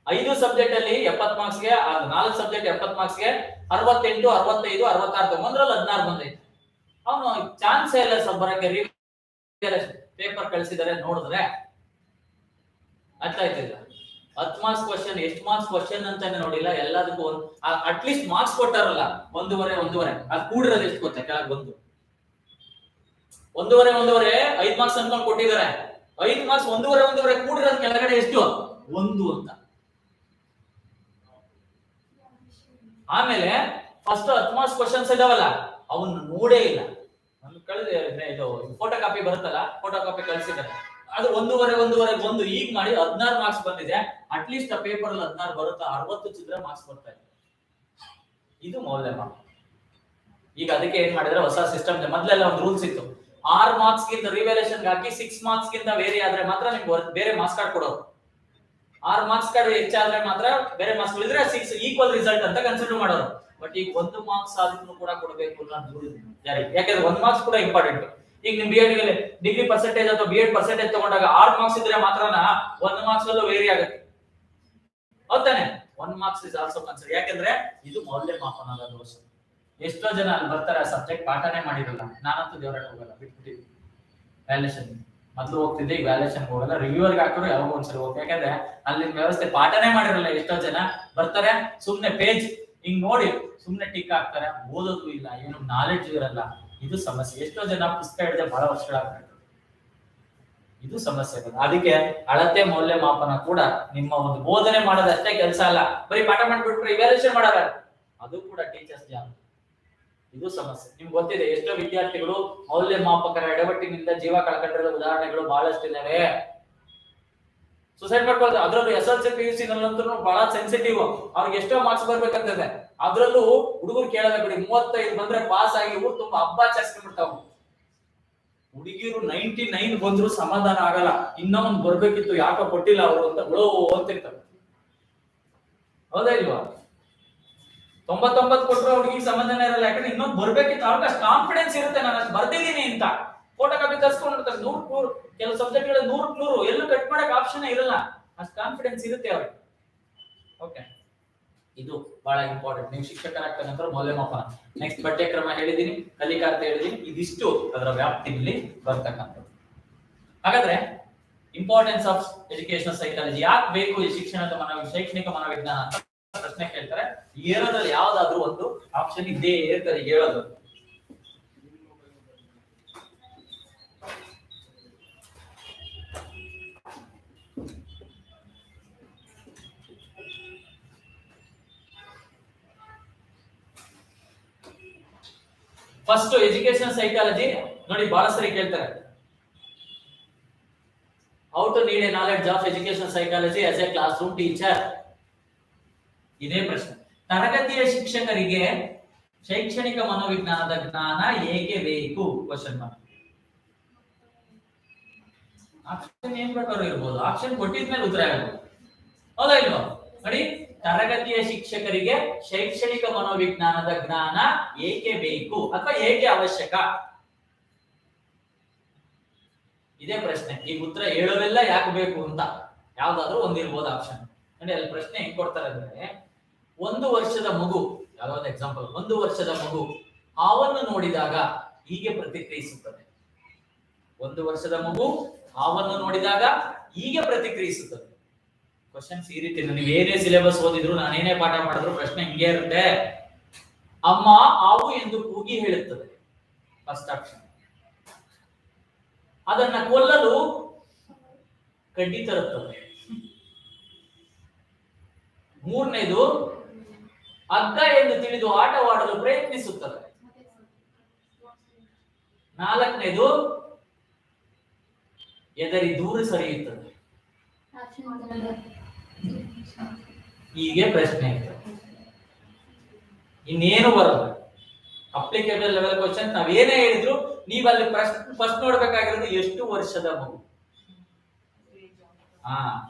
5 ಸಬ್ಜೆಕ್ಟ್ ಅಲ್ಲಿ 70 ಮಾರ್ಕ್ಸ್ಗೆ, 4 ಸಬ್ಜೆಕ್ಟ್ 70 ಮಾರ್ಕ್ಸ್ಗೆ 68, 65, 66 ಒಂದ್ರಲ್ಲಿ 16 ಬಂದೈತೆ. ಅವನು ಚಾನ್ಸೇ ಇಲ್ಲ ಸರ್ ಬರಕ್ಕೆ. ಪೇಪರ್ ಕಳಿಸಿದಾರೆ ನೋಡಿದ್ರೆ ಅರ್ಥ ಆಯ್ತಿಲ್ಲ. 10 ಮಾರ್ಕ್ಸ್ ಕ್ವಶನ್, ಎಷ್ಟು ಮಾರ್ಕ್ಸ್ ಕ್ವಶನ್ ಅಂತಾನೆ ನೋಡಿಲ್ಲ. ಎಲ್ಲದಕ್ಕೂ ಅಟ್ಲೀಸ್ಟ್ ಮಾರ್ಕ್ಸ್ ಕೊಟ್ಟಾರಲ್ಲ, 1.5 ಅದು ಕೂಡಿರೋದು ಎಷ್ಟು ಗೊತ್ತಾ? ಕೆಳಗೆ ಬಂದು 1.5 5 ಮಾರ್ಕ್ಸ್ ಅನ್ಕೊಂಡು ಕೊಟ್ಟಿದ್ದಾರೆ. 5 ಮಾರ್ಕ್ಸ್ 1.5 ಕೂಡಿರೋದು ಕೆಳಗಡೆ ಎಷ್ಟು? 1 ಅಂತ. ಆಮೇಲೆ ಫಸ್ಟ್ 10 ಮಾರ್ಕ್ಸ್ ಕ್ವಶನ್ಸ್ ಇದಾವಲ್ಲ, ಅವನ್ನ ನೋಡೇ ಇಲ್ಲ. ಒಂದು ಇದು ಫೋಟೋ ಕಾಪಿ ಬರುತ್ತಲ್ಲ, ಫೋಟೋ ಕಾಪಿ ಕಳಿಸಿದ್ದಾರೆ. ಅದು 1.5 ಈಗ ಮಾಡಿ 16 ಮಾರ್ಕ್ಸ್ ಬಂದಿದೆ. ಅಟ್ಲೀಸ್ಟ್ ಆ ಪೇಪರ್ ಅಲ್ಲಿ 16 ಬರುತ್ತಾ? 60 ಚಿತ್ರ ಮಾರ್ಕ್ಸ್ ಬರ್ತಾ ಇದೆ. ಇದು ಮೌಲ್ಯಮಾಪ. ಈಗ ಅದಕ್ಕೆ ಏನ್ ಮಾಡಿದ್ರೆ ಹೊಸ ಸಿಸ್ಟಮ್. ಮೊದಲೆಲ್ಲ ಒಂದು ರೂಲ್ಸ್ ಇತ್ತು, 6 ಮಾರ್ಕ್ಸ್ ಗಿಂತ ರಿವ್ಯಾಲ್ಯೂಯೇಷನ್ ಹಾಕಿ 6 ಮಾರ್ಕ್ಸ್ ಗಿಂತ ವೇರಿ ಆದ್ರೆ ಮಾತ್ರ ನಿಮ್ಗೆ ಬೇರೆ ಮಾರ್ಕ್ಸ್ ಕಾರ್ಡ್ ಕೊಡೋರು. 6 ಮಾರ್ಕ್ಸ್ ಕಾರ್ಡ್ ಹೆಚ್ಚಾದ್ರೆ ಮಾತ್ರ ಬೇರೆ ಮಾರ್ಕ್ಸ್ ಉಳಿದ್ರೆ 6 ಈಕ್ವಲ್ ರಿಸಲ್ಟ್ ಅಂತ ಕನ್ಸಿಡರ್ ಮಾಡೋರು. ಬಟ್ ಈಗ 1 ಮಾರ್ಕ್ಸ್ ಆದ್ರೂ ಕೂಡ ಕೊಡಬೇಕು ಅನ್ನೋದು ಜಾರಿ. ಯಾಕಂದ್ರೆ 1 ಮಾರ್ಕ್ಸ್ ಕೂಡ ಇಂಪಾರ್ಟೆಂಟ್. ಈಗ ನಿಮ್ ಬಿ ಎಡ್ ಡಿಗ್ರಿ ಪರ್ಸೆಂಟೇಜ್ ಅಥವಾ ಬಿ ಎಡ್ ಪರ್ಸೆಂಟೇಜ್ ತಗೊಂಡಾಗ 6 ಮಾರ್ಕ್ಸ್ ಇದ್ರೆ ಮಾತ್ರನ 1 ಮಾರ್ಕ್ಸ್ ಅಲ್ಲೂ ವೇರಿ ಆಗುತ್ತೆ. ಹೌದಾನೆ? 1 ಮಾರ್ಕ್ಸ್ ಇಸ್ ಆಲ್ಸೋ ಕನ್ಸಿಡರ್. ಯಾಕಂದ್ರೆ ಇದು ಮೌಲ್ಯಮಾಪನದ ದೋಷ. ಎಷ್ಟೋ ಜನ ಅಲ್ಲಿ ಬರ್ತಾರೆ, ಆ ಸಬ್ಜೆಕ್ಟ್ ಪಾಠನೇ ಮಾಡಿರಲ್ಲ. ನಾನಂತೂ ದೇವರಾಗ ಹೋಗಲ್ಲ, ಬಿಟ್ಬಿಟ್ಟಿದ್ವಿ. ವ್ಯಾಲ್ಯೂಯೇಷನ್ ಮೊದಲು ಹೋಗ್ತಿದ್ದೆ, ಈಗ ವ್ಯಾಲ್ಯೂಯೇಷನ್ ಹೋಗಲ್ಲ. ರಿವ್ಯೂವರ್ಗೆ ಹಾಕಿದ್ರು ಯಾವಾಗ ಒಂದ್ಸರಿ ಹೋಗ್ತೀವಿ. ಯಾಕಂದ್ರೆ ಅಲ್ಲಿ ವ್ಯವಸ್ಥೆ ಪಾಠನೇ ಮಾಡಿರಲ್ಲ. ಎಷ್ಟೋ ಜನ ಬರ್ತಾರೆ, ಸುಮ್ನೆ ಪೇಜ್ ಹಿಂಗ್ ನೋಡಿ ಸುಮ್ನೆ ಟಿಕ್ ಹಾಕ್ತಾರೆ, ಓದೋದು ಇಲ್ಲ, ಏನು ನಾಲೆಡ್ಜ್ ಇರಲ್ಲ. ಇದು ಸಮಸ್ಯೆ. ಎಷ್ಟೋ ಜನ ಪುಸ್ತಕ ಹಿಡಿದ್ರೆ ಬಹಳ ವರ್ಷಗಳಾಗ್ತದೆ. ಇದು ಸಮಸ್ಯೆ. ಅದಕ್ಕೆ ಅಳತೆ ಮೌಲ್ಯಮಾಪನ ಕೂಡ ನಿಮ್ಮ ಒಂದು ಬೋಧನೆ ಮಾಡೋದಷ್ಟೇ ಕೆಲಸ ಅಲ್ಲ. ಬರೀ ಪಾಠ ಮಾಡ್ಬಿಟ್ರೆ ಇವ್ಯಾಲ್ಯೂಯೇಷನ್ ಮಾಡಲ್ಲ, ಅದು ಕೂಡ ಟೀಚರ್ಸ್ ಜಾಬ್. ಇದು ಸಮಸ್ಯೆ. ನಿಮ್ಗೆ ಗೊತ್ತಿದೆ, ಎಷ್ಟೋ ವಿದ್ಯಾರ್ಥಿಗಳು ಮೌಲ್ಯಮಾಪಕರ ಎಡವಟ್ಟಿನಿಂದ ಜೀವ ಕಳ್ಕೊಂಡಿರೋ ಉದಾಹರಣೆಗಳು ಬಹಳಷ್ಟಿದ್ದಾವೆ. ಸುಸೈಡ್ ಮಾಡ್ಕೊಳ್ಳೋದು. ಅದ್ರಲ್ಲೂ SLC PUC ನಲ್ಲಂತೂ ಬಹಳ ಸೆನ್ಸಿಟಿವ್. ಅವ್ರಿಗೆ ಎಷ್ಟೋ ಮಾರ್ಕ್ಸ್ ಬರ್ಬೇಕಂತದೆ. ಅದ್ರಲ್ಲೂ ಹುಡುಗರು ಕೇಳಲ್ಲ ಬಿಡಿ, 35 ಬಂದ್ರೆ ಪಾಸ್ ಆಗಿ ಊರು ತುಂಬಾ ಹಬ್ಬ ಆಚರಿಸ್ಕೊಂಡ್ಬಿಡ್ತಾವ. ಹುಡುಗಿರು 99 ಬಂದ್ರು ಸಮಾಧಾನ ಆಗಲ್ಲ. ಇನ್ನೊಂದು ಬರ್ಬೇಕಿತ್ತು, ಯಾಕೋ ಕೊಟ್ಟಿಲ್ಲ ಅವರು ಅಂತ ಓದ್ತಿರ್ತಾರೆ. ಹೌದಾ ಇಲ್ವಾ? 99 ಕೊಟ್ಟರು ಹುಡುಗಿ ಸಮಾಧಾನ ಇರಲ್ಲ. ಯಾಕಂದ್ರೆ ಇನ್ನೊಂದು ಬರ್ಬೇಕಿತ್ತು. ಅವ್ರಿಗೆ ಕಾನ್ಫಿಡೆನ್ಸ್ ಇರುತ್ತೆ, ನಾನು ಅಷ್ಟು ಬರ್ದಿದ್ದೀನಿ ಅಂತ. ಫೋಟೋ ಕಾಪಿ ತರಿಸ್ಕೊಂಡಿರ್ತಾರೆ 100 ಕೆಲವು ಸಬ್ಜೆಕ್ಟ್ ಗಳು 100 ಎಲ್ಲೂ ಕಟ್ ಮಾಡಕ್ ಆಪ್ಷನ್ ಇರಲ್ಲ, ಅಷ್ಟು ಕಾನ್ಫಿಡೆನ್ಸ್ ಇರುತ್ತೆ ಅವ್ರಿಗೆ. ಓಕೆ, ಇದು ಬಹಳ ಇಂಪಾರ್ಟೆಂಟ್. ನೀವು ಶಿಕ್ಷಕರಾಗ್ತ ನಂತರ ಮೌಲ್ಯಮಾಪನ. ನೆಕ್ಸ್ಟ್ ಪಠ್ಯಕ್ರಮ ಹೇಳಿದೀನಿ, ಕಲಿಕಾರ್ಥ ಹೇಳಿದೀನಿ, ಇದಿಷ್ಟು ಅದರ ವ್ಯಾಪ್ತಿಯಲ್ಲಿ ಬರ್ತಕ್ಕಂಥದ್ದು. ಹಾಗಾದ್ರೆ ಇಂಪಾರ್ಟೆನ್ಸ್ ಆಫ್ ಎಜುಕೇಶನಲ್ ಸೈಕಾಲಜಿ ಯಾಕೆ ಬೇಕು ಈ ಶೈಕ್ಷಣಿಕ ಮನೋವಿಜ್ಞಾನ ಅಂತ ಪ್ರಶ್ನೆ ಕೇಳ್ತಾರೆ. ಏರೋದ್ರಲ್ಲಿ ಯಾವ್ದಾದ್ರು ಒಂದು ಆಪ್ಷನ್ ಇದ್ದೇ ಇರ್ತದೆ ಹೇಳೋದು. ಫಸ್ಟ್ ಎಜುಕೇಶನ್ ಸೈಕಾಲಜಿ ನೋಡಿ, ಬಹಳ ಸರಿ ಕೇಳ್ತಾರೆ. How to need a knowledge of education psychology as a classroom teacher. ಇದೇ ಪ್ರಶ್ನೆ. ತರಗತಿಯ ಶಿಕ್ಷಕರಿಗೆ ಶೈಕ್ಷಣಿಕ ಮನೋವಿಜ್ಞಾನದ ಜ್ಞಾನ ಏಕೆ ಬೇಕು? Question mark. ಆಪ್ಷನ್ ಏನ್ ಬೇಕಾದ್ರೂ ಇರ್ಬೋದು, ಆಪ್ಷನ್ ಕೊಟ್ಟಿದ್ಮೇಲೆ ಉತ್ತರ ಹೇಳ್ಬೋದು, ಹೌದಾ ಇಲ್ವಾ? ನೋಡಿ, ತರಗತಿಯ ಶಿಕ್ಷಕರಿಗೆ ಶೈಕ್ಷಣಿಕ ಮನೋವಿಜ್ಞಾನದ ಜ್ಞಾನ ಏಕೆ ಬೇಕು ಅಥವಾ ಏಕೆ ಅವಶ್ಯಕ? ಇದೇ ಪ್ರಶ್ನೆ. ಈ ಉತ್ತರ ಹೇಳೋವೆಲ್ಲ ಯಾಕೆ ಬೇಕು ಅಂತ ಯಾವ್ದಾದ್ರು ಒಂದಿರ್ಬೋದು ಆಪ್ಷನ್. ನೋಡಿ, ಅಲ್ಲಿ ಪ್ರಶ್ನೆ ಹೆಂಗ್ ಕೊಡ್ತಾರೆ ಅಂದ್ರೆ, 1 ವರ್ಷದ ಮಗು, ಯಾವ್ದಾದ್ರು ಎಕ್ಸಾಂಪಲ್, 1 ವರ್ಷದ ಮಗು ಹಾವನ್ನು ನೋಡಿದಾಗ ಹೀಗೆ ಪ್ರತಿಕ್ರಿಯಿಸುತ್ತದೆ. 1 ವರ್ಷದ ಮಗು ಹಾವನ್ನು ನೋಡಿದಾಗ ಹೀಗೆ ಪ್ರತಿಕ್ರಿಯಿಸುತ್ತದೆ. ಕ್ವಶನ್ಸ್ ಈ ರೀತಿ, ನೀವು ಏನೇ ಸಿಲೆಬಸ್ ಓದಿದ್ರು, ನಾನೇನೇ ಪಾಠ ಮಾಡಿದ್ರು ಪ್ರಶ್ನೆ ಹಿಂಗೆ ಇರುತ್ತೆ. ಅಮ್ಮ ಹಾವು ಎಂದು ಕೂಗಿ ಹೇಳುತ್ತದೆ, ಫಸ್ಟ್ ಆಪ್ಷನ್. ಅದನ್ನ ಕೊಲ್ಲಲು ಕಡ್ಡಿ ತರುತ್ತದೆ. 3ನೇದು, ಹಗ್ಗ ಎಂದು ತಿಳಿದು ಆಟವಾಡಲು ಪ್ರಯತ್ನಿಸುತ್ತದೆ. 4ನೇದು, ಎದರಿ ದೂರ ಸರಿಯುತ್ತದೆ. ಹೀಗೆ ಪ್ರಶ್ನೆ ಇರ್ತದೆ, ಇನ್ನೇನು ಬರಲ್ಲ. ಅಪ್ಲಿಕೇಬಲ್ ಲೆವೆಲ್ ಕ್ವಶನ್ ನಾವೇನೇ ಹೇಳಿದ್ರು ನೀವು ಅಲ್ಲಿ ಫಸ್ಟ್ ನೋಡ್ಬೇಕಾಗಿರೋದು ಎಷ್ಟು ವರ್ಷದ ಮಗು.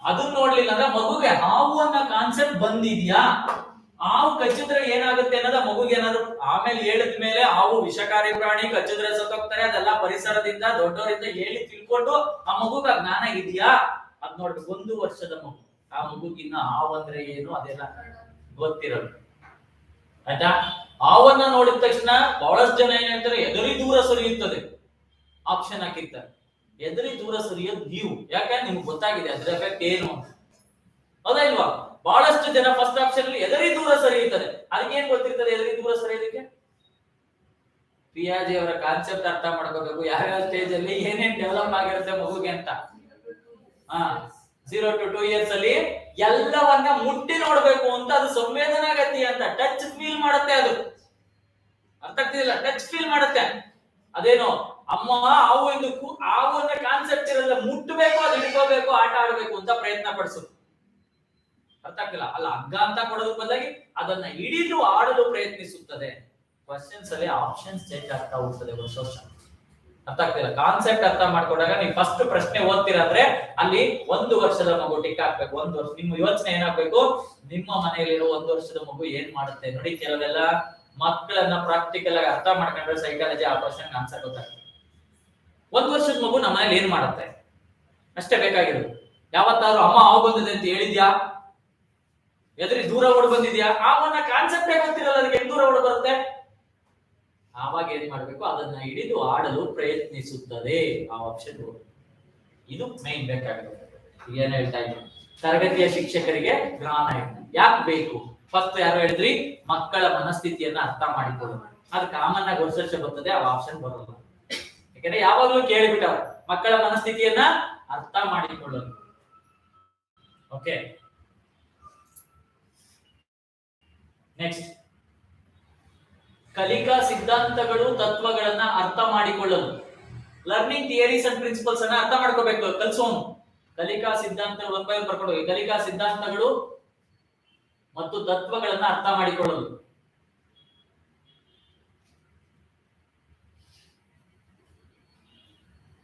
ಅದನ್ನ ನೋಡ್ಲಿಲ್ಲ ಅಂದ್ರೆ ಮಗುಗೆ ಹಾವು ಅನ್ನೋ ಕಾನ್ಸೆಪ್ಟ್ ಬಂದಿದ್ಯಾ, ಹಾವು ಕಚ್ಚಿದ್ರೆ ಏನಾಗುತ್ತೆ ಅನ್ನೋದ ಮಗುಗೆ ಏನಾದ್ರು ಆಮೇಲೆ ಹೇಳಿದ ಮೇಲೆ ಹಾವು ವಿಷಕಾರಿ ಪ್ರಾಣಿ, ಕಚ್ಚಿದ್ರೆ ಸತ್ತೋಗ್ತಾರೆ, ಅದೆಲ್ಲ ಪರಿಸರದಿಂದ ದೊಡ್ಡವರಿಂದ ಹೇಳಿ ತಿಳ್ಕೊಂಡು ಆ ಮಗುಗ ಜ್ಞಾನ ಇದೆಯಾ ಅದ್ ನೋಡ್ಬೇಕು. 1 ವರ್ಷದ ಮಗು, ಆ ಮಗುಗಿನ್ನ ಹಾವು ಅಂದ್ರೆ ಏನು ಅದೆಲ್ಲ ಗೊತ್ತಿರಲ್ಲ, ಆಯ್ತಾ? ಹಾವನ್ನ ನೋಡಿದ ತಕ್ಷಣ ಬಹಳಷ್ಟು ಜನ ಏನ್ ಹೇಳ್ತಾರೆ, ಎದುರಿ ದೂರ ಸರಿಯುತ್ತದೆ ಆಪ್ಷನ್ ಹಾಕಿರ್ತಾರೆ. ಎದುರಿ ದೂರ ಸರಿಯೋದು ನೀವು, ಯಾಕೆ ನಿಮ್ಗೆ ಗೊತ್ತಾಗಿದೆ ಅದ್ರ ಎಫೆಕ್ಟ್ ಏನು, ಹೌದಾ ಇಲ್ವಾ? ಬಹಳಷ್ಟು ಜನ ಫಸ್ಟ್ ಆಪ್ಷನ್ ಅಲ್ಲಿ ಎದುರಿ ದೂರ ಸರಿಯುತ್ತದೆ. ಅದಕ್ಕೆ ಏನ್ ಗೊತ್ತಿರ್ತದೆ ಎದುರಿ ದೂರ ಸರಿಯೋದಕ್ಕೆ? ಪಿಯಾಜಿ ಅವರ ಕಾನ್ಸೆಪ್ಟ್ ಅರ್ಥ ಮಾಡ್ಕೋಬೇಕು, ಯಾವ್ಯಾವ ಸ್ಟೇಜ್ ಅಲ್ಲಿ ಏನೇನ್ ಡೆವಲಪ್ ಆಗಿರುತ್ತೆ ಮಗುಗೆ ಅಂತ. 0 to 2 years ಅಲ್ಲಿ ಎಲ್ಲವನ್ನ ಮುಟ್ಟಿ ನೋಡ್ಬೇಕು ಅಂತ, ಅದು ಸಂವೇದನಾಗತಿ ಅಂತ, ಟಚ್ ಫೀಲ್ ಮಾಡುತ್ತೆ. ಅದು ಅರ್ಥ ಆಗ್ತಿಲ್ಲ, ಟಚ್ ಫೀಲ್ ಮಾಡುತ್ತೆ. ಅದೇನೋ ಅಮ್ಮ ಹಾವು ಎಂದು ಹಾವು ಅನ್ನೋ ಕಾನ್ಸೆಪ್ಟ್ ಇರಲ್ಲ, ಮುಟ್ಟಬೇಕು, ಅದು ಹಿಡ್ಕೋಬೇಕು, ಆಟ ಆಡ್ಬೇಕು ಅಂತ ಪ್ರಯತ್ನ ಪಡಿಸೋದು. ಅರ್ಥ ಆಗ್ತಿಲ್ಲ ಅಲ್ಲ, ಹಗ್ಗ ಅಂತ ಕೊಡೋದ್ರ ಬದಲಾಗಿ ಅದನ್ನ ಹಿಡಿದು ಆಡಲು ಪ್ರಯತ್ನಿಸುತ್ತದೆ. ಕ್ವಶನ್ಸ್ ಅಲ್ಲಿ ಆಪ್ಷನ್ಸ್ ಚೇಂಜ್ ಆಗ್ತಾ ಹೋಗ್ತದೆ ವರ್ಷ ವರ್ಷ. ಅರ್ಥ ಆಗ್ತಿಲ್ಲ, ಕಾನ್ಸೆಪ್ಟ್ ಅರ್ಥ ಮಾಡ್ಕೊಂಡಾಗ ನೀವು ಫಸ್ಟ್ ಪ್ರಶ್ನೆ ಓದ್ತಿರಾದ್ರೆ ಅಲ್ಲಿ 1 ವರ್ಷದ ಮಗು ಟಿಕ್ ಹಾಕ್ಬೇಕು. 1 ವರ್ಷ ನಿಮ್ಮ ಯೋಚನೆ ಏನಾಗ್ಬೇಕು, ನಿಮ್ಮ ಮನೆಯಲ್ಲಿರೋ 1 ವರ್ಷದ ಮಗು ಏನ್ ಮಾಡುತ್ತೆ ನೋಡಿ. ಕೆಲವೆಲ್ಲ ಮಕ್ಕಳನ್ನ ಪ್ರಾಕ್ಟಿಕಲ್ ಆಗಿ ಅರ್ಥ ಮಾಡ್ಕೊಂಡ್ರೆ ಸೈಕಾಲಜಿ ಆ ಕ್ವಶನ್ ಆನ್ಸರ್ ಗೊತ್ತಾಗ್ತದೆ. 1 ವರ್ಷದ ಮಗು ನಮ್ಮ ಮನೇಲಿ ಏನ್ ಮಾಡುತ್ತೆ ಅಷ್ಟೇ ಬೇಕಾಗಿರೋದು. ಯಾವತ್ತಾದ್ರೂ ಅಮ್ಮ ಹಾವು ಬಂದಿದೆ ಅಂತ ಹೇಳಿದ್ಯಾ, ಎದುರಿ ದೂರ ಓಡ್ ಬಂದಿದ್ಯಾ? ಅವನ ಕಾನ್ಸೆಪ್ಟ್ ಗೊತ್ತಿರಲ್ಲ, ಅದಕ್ಕೆ ದೂರ ಓಡ್ ಬರುತ್ತೆ. ಆವಾಗ ಏನ್ ಮಾಡ್ಬೇಕು, ಅದನ್ನ ಹಿಡಿದು ಆಡಲು ಪ್ರಯತ್ನಿಸುತ್ತದೆ. ಆ ಆಪ್ಷನ್ ಇದು ಮೈನ್ ಬೇಕಾಗಿರುತ್ತೆ. ಏನ್ ಹೇಳ್ತಾ ಇದ್ದೀನಿ, ತರಗತಿಯ ಶಿಕ್ಷಕರಿಗೆ ಜ್ಞಾನ ಯಾಕೆ ಬೇಕು? ಫಸ್ಟ್ ಯಾರು ಹೇಳಿದ್ರಿ, ಮಕ್ಕಳ ಮನಸ್ಥಿತಿಯನ್ನ ಅರ್ಥ ಮಾಡಿಕೊಳ್ಳೋದು. ಅದು ಕಾಮನ್ ಆಗಿ ವರ್ಷ ಬರ್ತದೆ, ಆ ಆಪ್ಷನ್ ಬರೋಲ್ಲ. ಯಾಕಂದ್ರೆ ಯಾವಾಗ್ಲೂ ಕೇಳಿಬಿಟ್ಟವ್ರೆ, ಮಕ್ಕಳ ಮನಸ್ಥಿತಿಯನ್ನ ಅರ್ಥ ಮಾಡಿಕೊಳ್ಳೋದು. ಓಕೆ, ನೆಕ್ಸ್ಟ್, ಕಲಿಕಾ ಸಿದ್ಧಾಂತಗಳು ತತ್ವಗಳನ್ನ ಅರ್ಥ ಮಾಡಿಕೊಳ್ಳಲು. ಲರ್ನಿಂಗ್ ಥಿಯರೀಸ್ ಅಂಡ್ ಪ್ರಿನ್ಸಿಪಲ್ಸ್ ಅನ್ನ ಅರ್ಥ ಮಾಡ್ಕೋಬೇಕು ಕಲಿಸೋನು. ಕಲಿಕಾ ಸಿದ್ಧಾಂತಗಳು 1 by 1 ಬರ್ಕೊಂಡು ಹೋಗಿ. ಕಲಿಕಾ ಸಿದ್ಧಾಂತಗಳು ಮತ್ತು ತತ್ವಗಳನ್ನ ಅರ್ಥ ಮಾಡಿಕೊಳ್ಳಲು.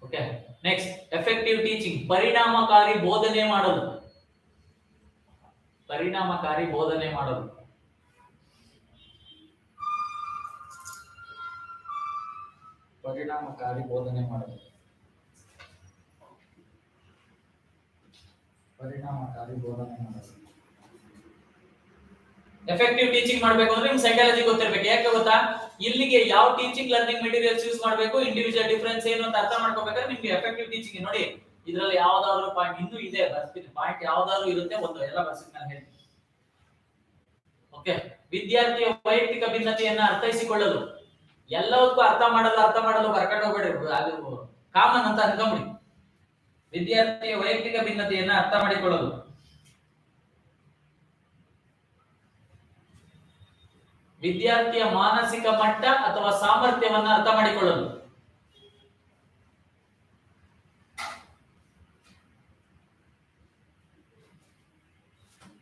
ಓಕೆ, ನೆಕ್ಸ್ಟ್, ಎಫೆಕ್ಟಿವ್ ಟೀಚಿಂಗ್, ಪರಿಣಾಮಕಾರಿ ಬೋಧನೆ ಮಾಡಲು. ಪರಿಣಾಮಕಾರಿ ಬೋಧನೆ ಮಾಡಲು. ಪರಿಣಾಮಕಾರಿ ಬೋಧನೆ ಮಾಡಬೇಕು. ಪರಿಣಾಮಕಾರಿ ಬೋಧನೆ ಮಾಡಬೇಕು. ಎಫೆಕ್ಟಿವ್ ಟೀಚಿಂಗ್ ಮಾಡಬೇಕು ಅಂದ್ರೆ ನಿಮ್ಗೆ ಸೈಕಾಲಜಿ ಗೊತ್ತಿರಬೇಕು. ಯಾಕೆ ಗೊತ್ತಾ, ಇಲ್ಲಿಗೆ ಯಾವ ಟೀಚಿಂಗ್ ಲರ್ನಿಂಗ್ ಮೆಟೀರಿಯಲ್ಸ್ ಯೂಸ್ ಮಾಡಬೇಕು, ಇಂಡಿವಿಜುವಲ್ ಡಿಫರೆನ್ಸ್ ಏನು ಅಂತ ಅರ್ಥ ಮಾಡ್ಕೋಬೇಕಾದ್ರೆ ನಿಮ್ಗೆ ಎಫೆಕ್ಟಿವ್ ಟೀಚಿಂಗ್ ನೋಡಿ. ಇದರಲ್ಲಿ ಯಾವ್ದಾದ್ರು ಪಾಯಿಂಟ್ ಇನ್ನೂ ಇದೆ, ಬರ್ತೀನಿ ಪಾಯಿಂಟ್ ಯಾವ್ದಾದ್ರು ಇರುತ್ತೆ, ಒಂದು ಎಲ್ಲ ಬರ್ಸಿದ್ ನಾನು ಹೇಳ್ತೀನಿ. ಓಕೆ, ವಿದ್ಯಾರ್ಥಿಯ ವೈಯಕ್ತಿಕ ಭಿನ್ನತೆಯನ್ನ ಅರ್ಥೈಸಿಕೊಳ್ಳಲು, ಎಲ್ಲದಕ್ಕೂ ಅರ್ಥ ಮಾಡಲು ಬರ್ಕೊಂಡು ಹೋಗ್ಬೇಡಿ, ಅದು ಕಾಮನ್ ಅಂತ ಅನ್ಕೊಂಬಿಡಿ. ವಿದ್ಯಾರ್ಥಿಯ ವೈಯಕ್ತಿಕ ಭಿನ್ನತೆಯನ್ನ ಅರ್ಥ ಮಾಡಿಕೊಳ್ಳಲು, ವಿದ್ಯಾರ್ಥಿಯ ಮಾನಸಿಕ ಮಟ್ಟ ಅಥವಾ ಸಾಮರ್ಥ್ಯವನ್ನ ಅರ್ಥ ಮಾಡಿಕೊಳ್ಳಲು,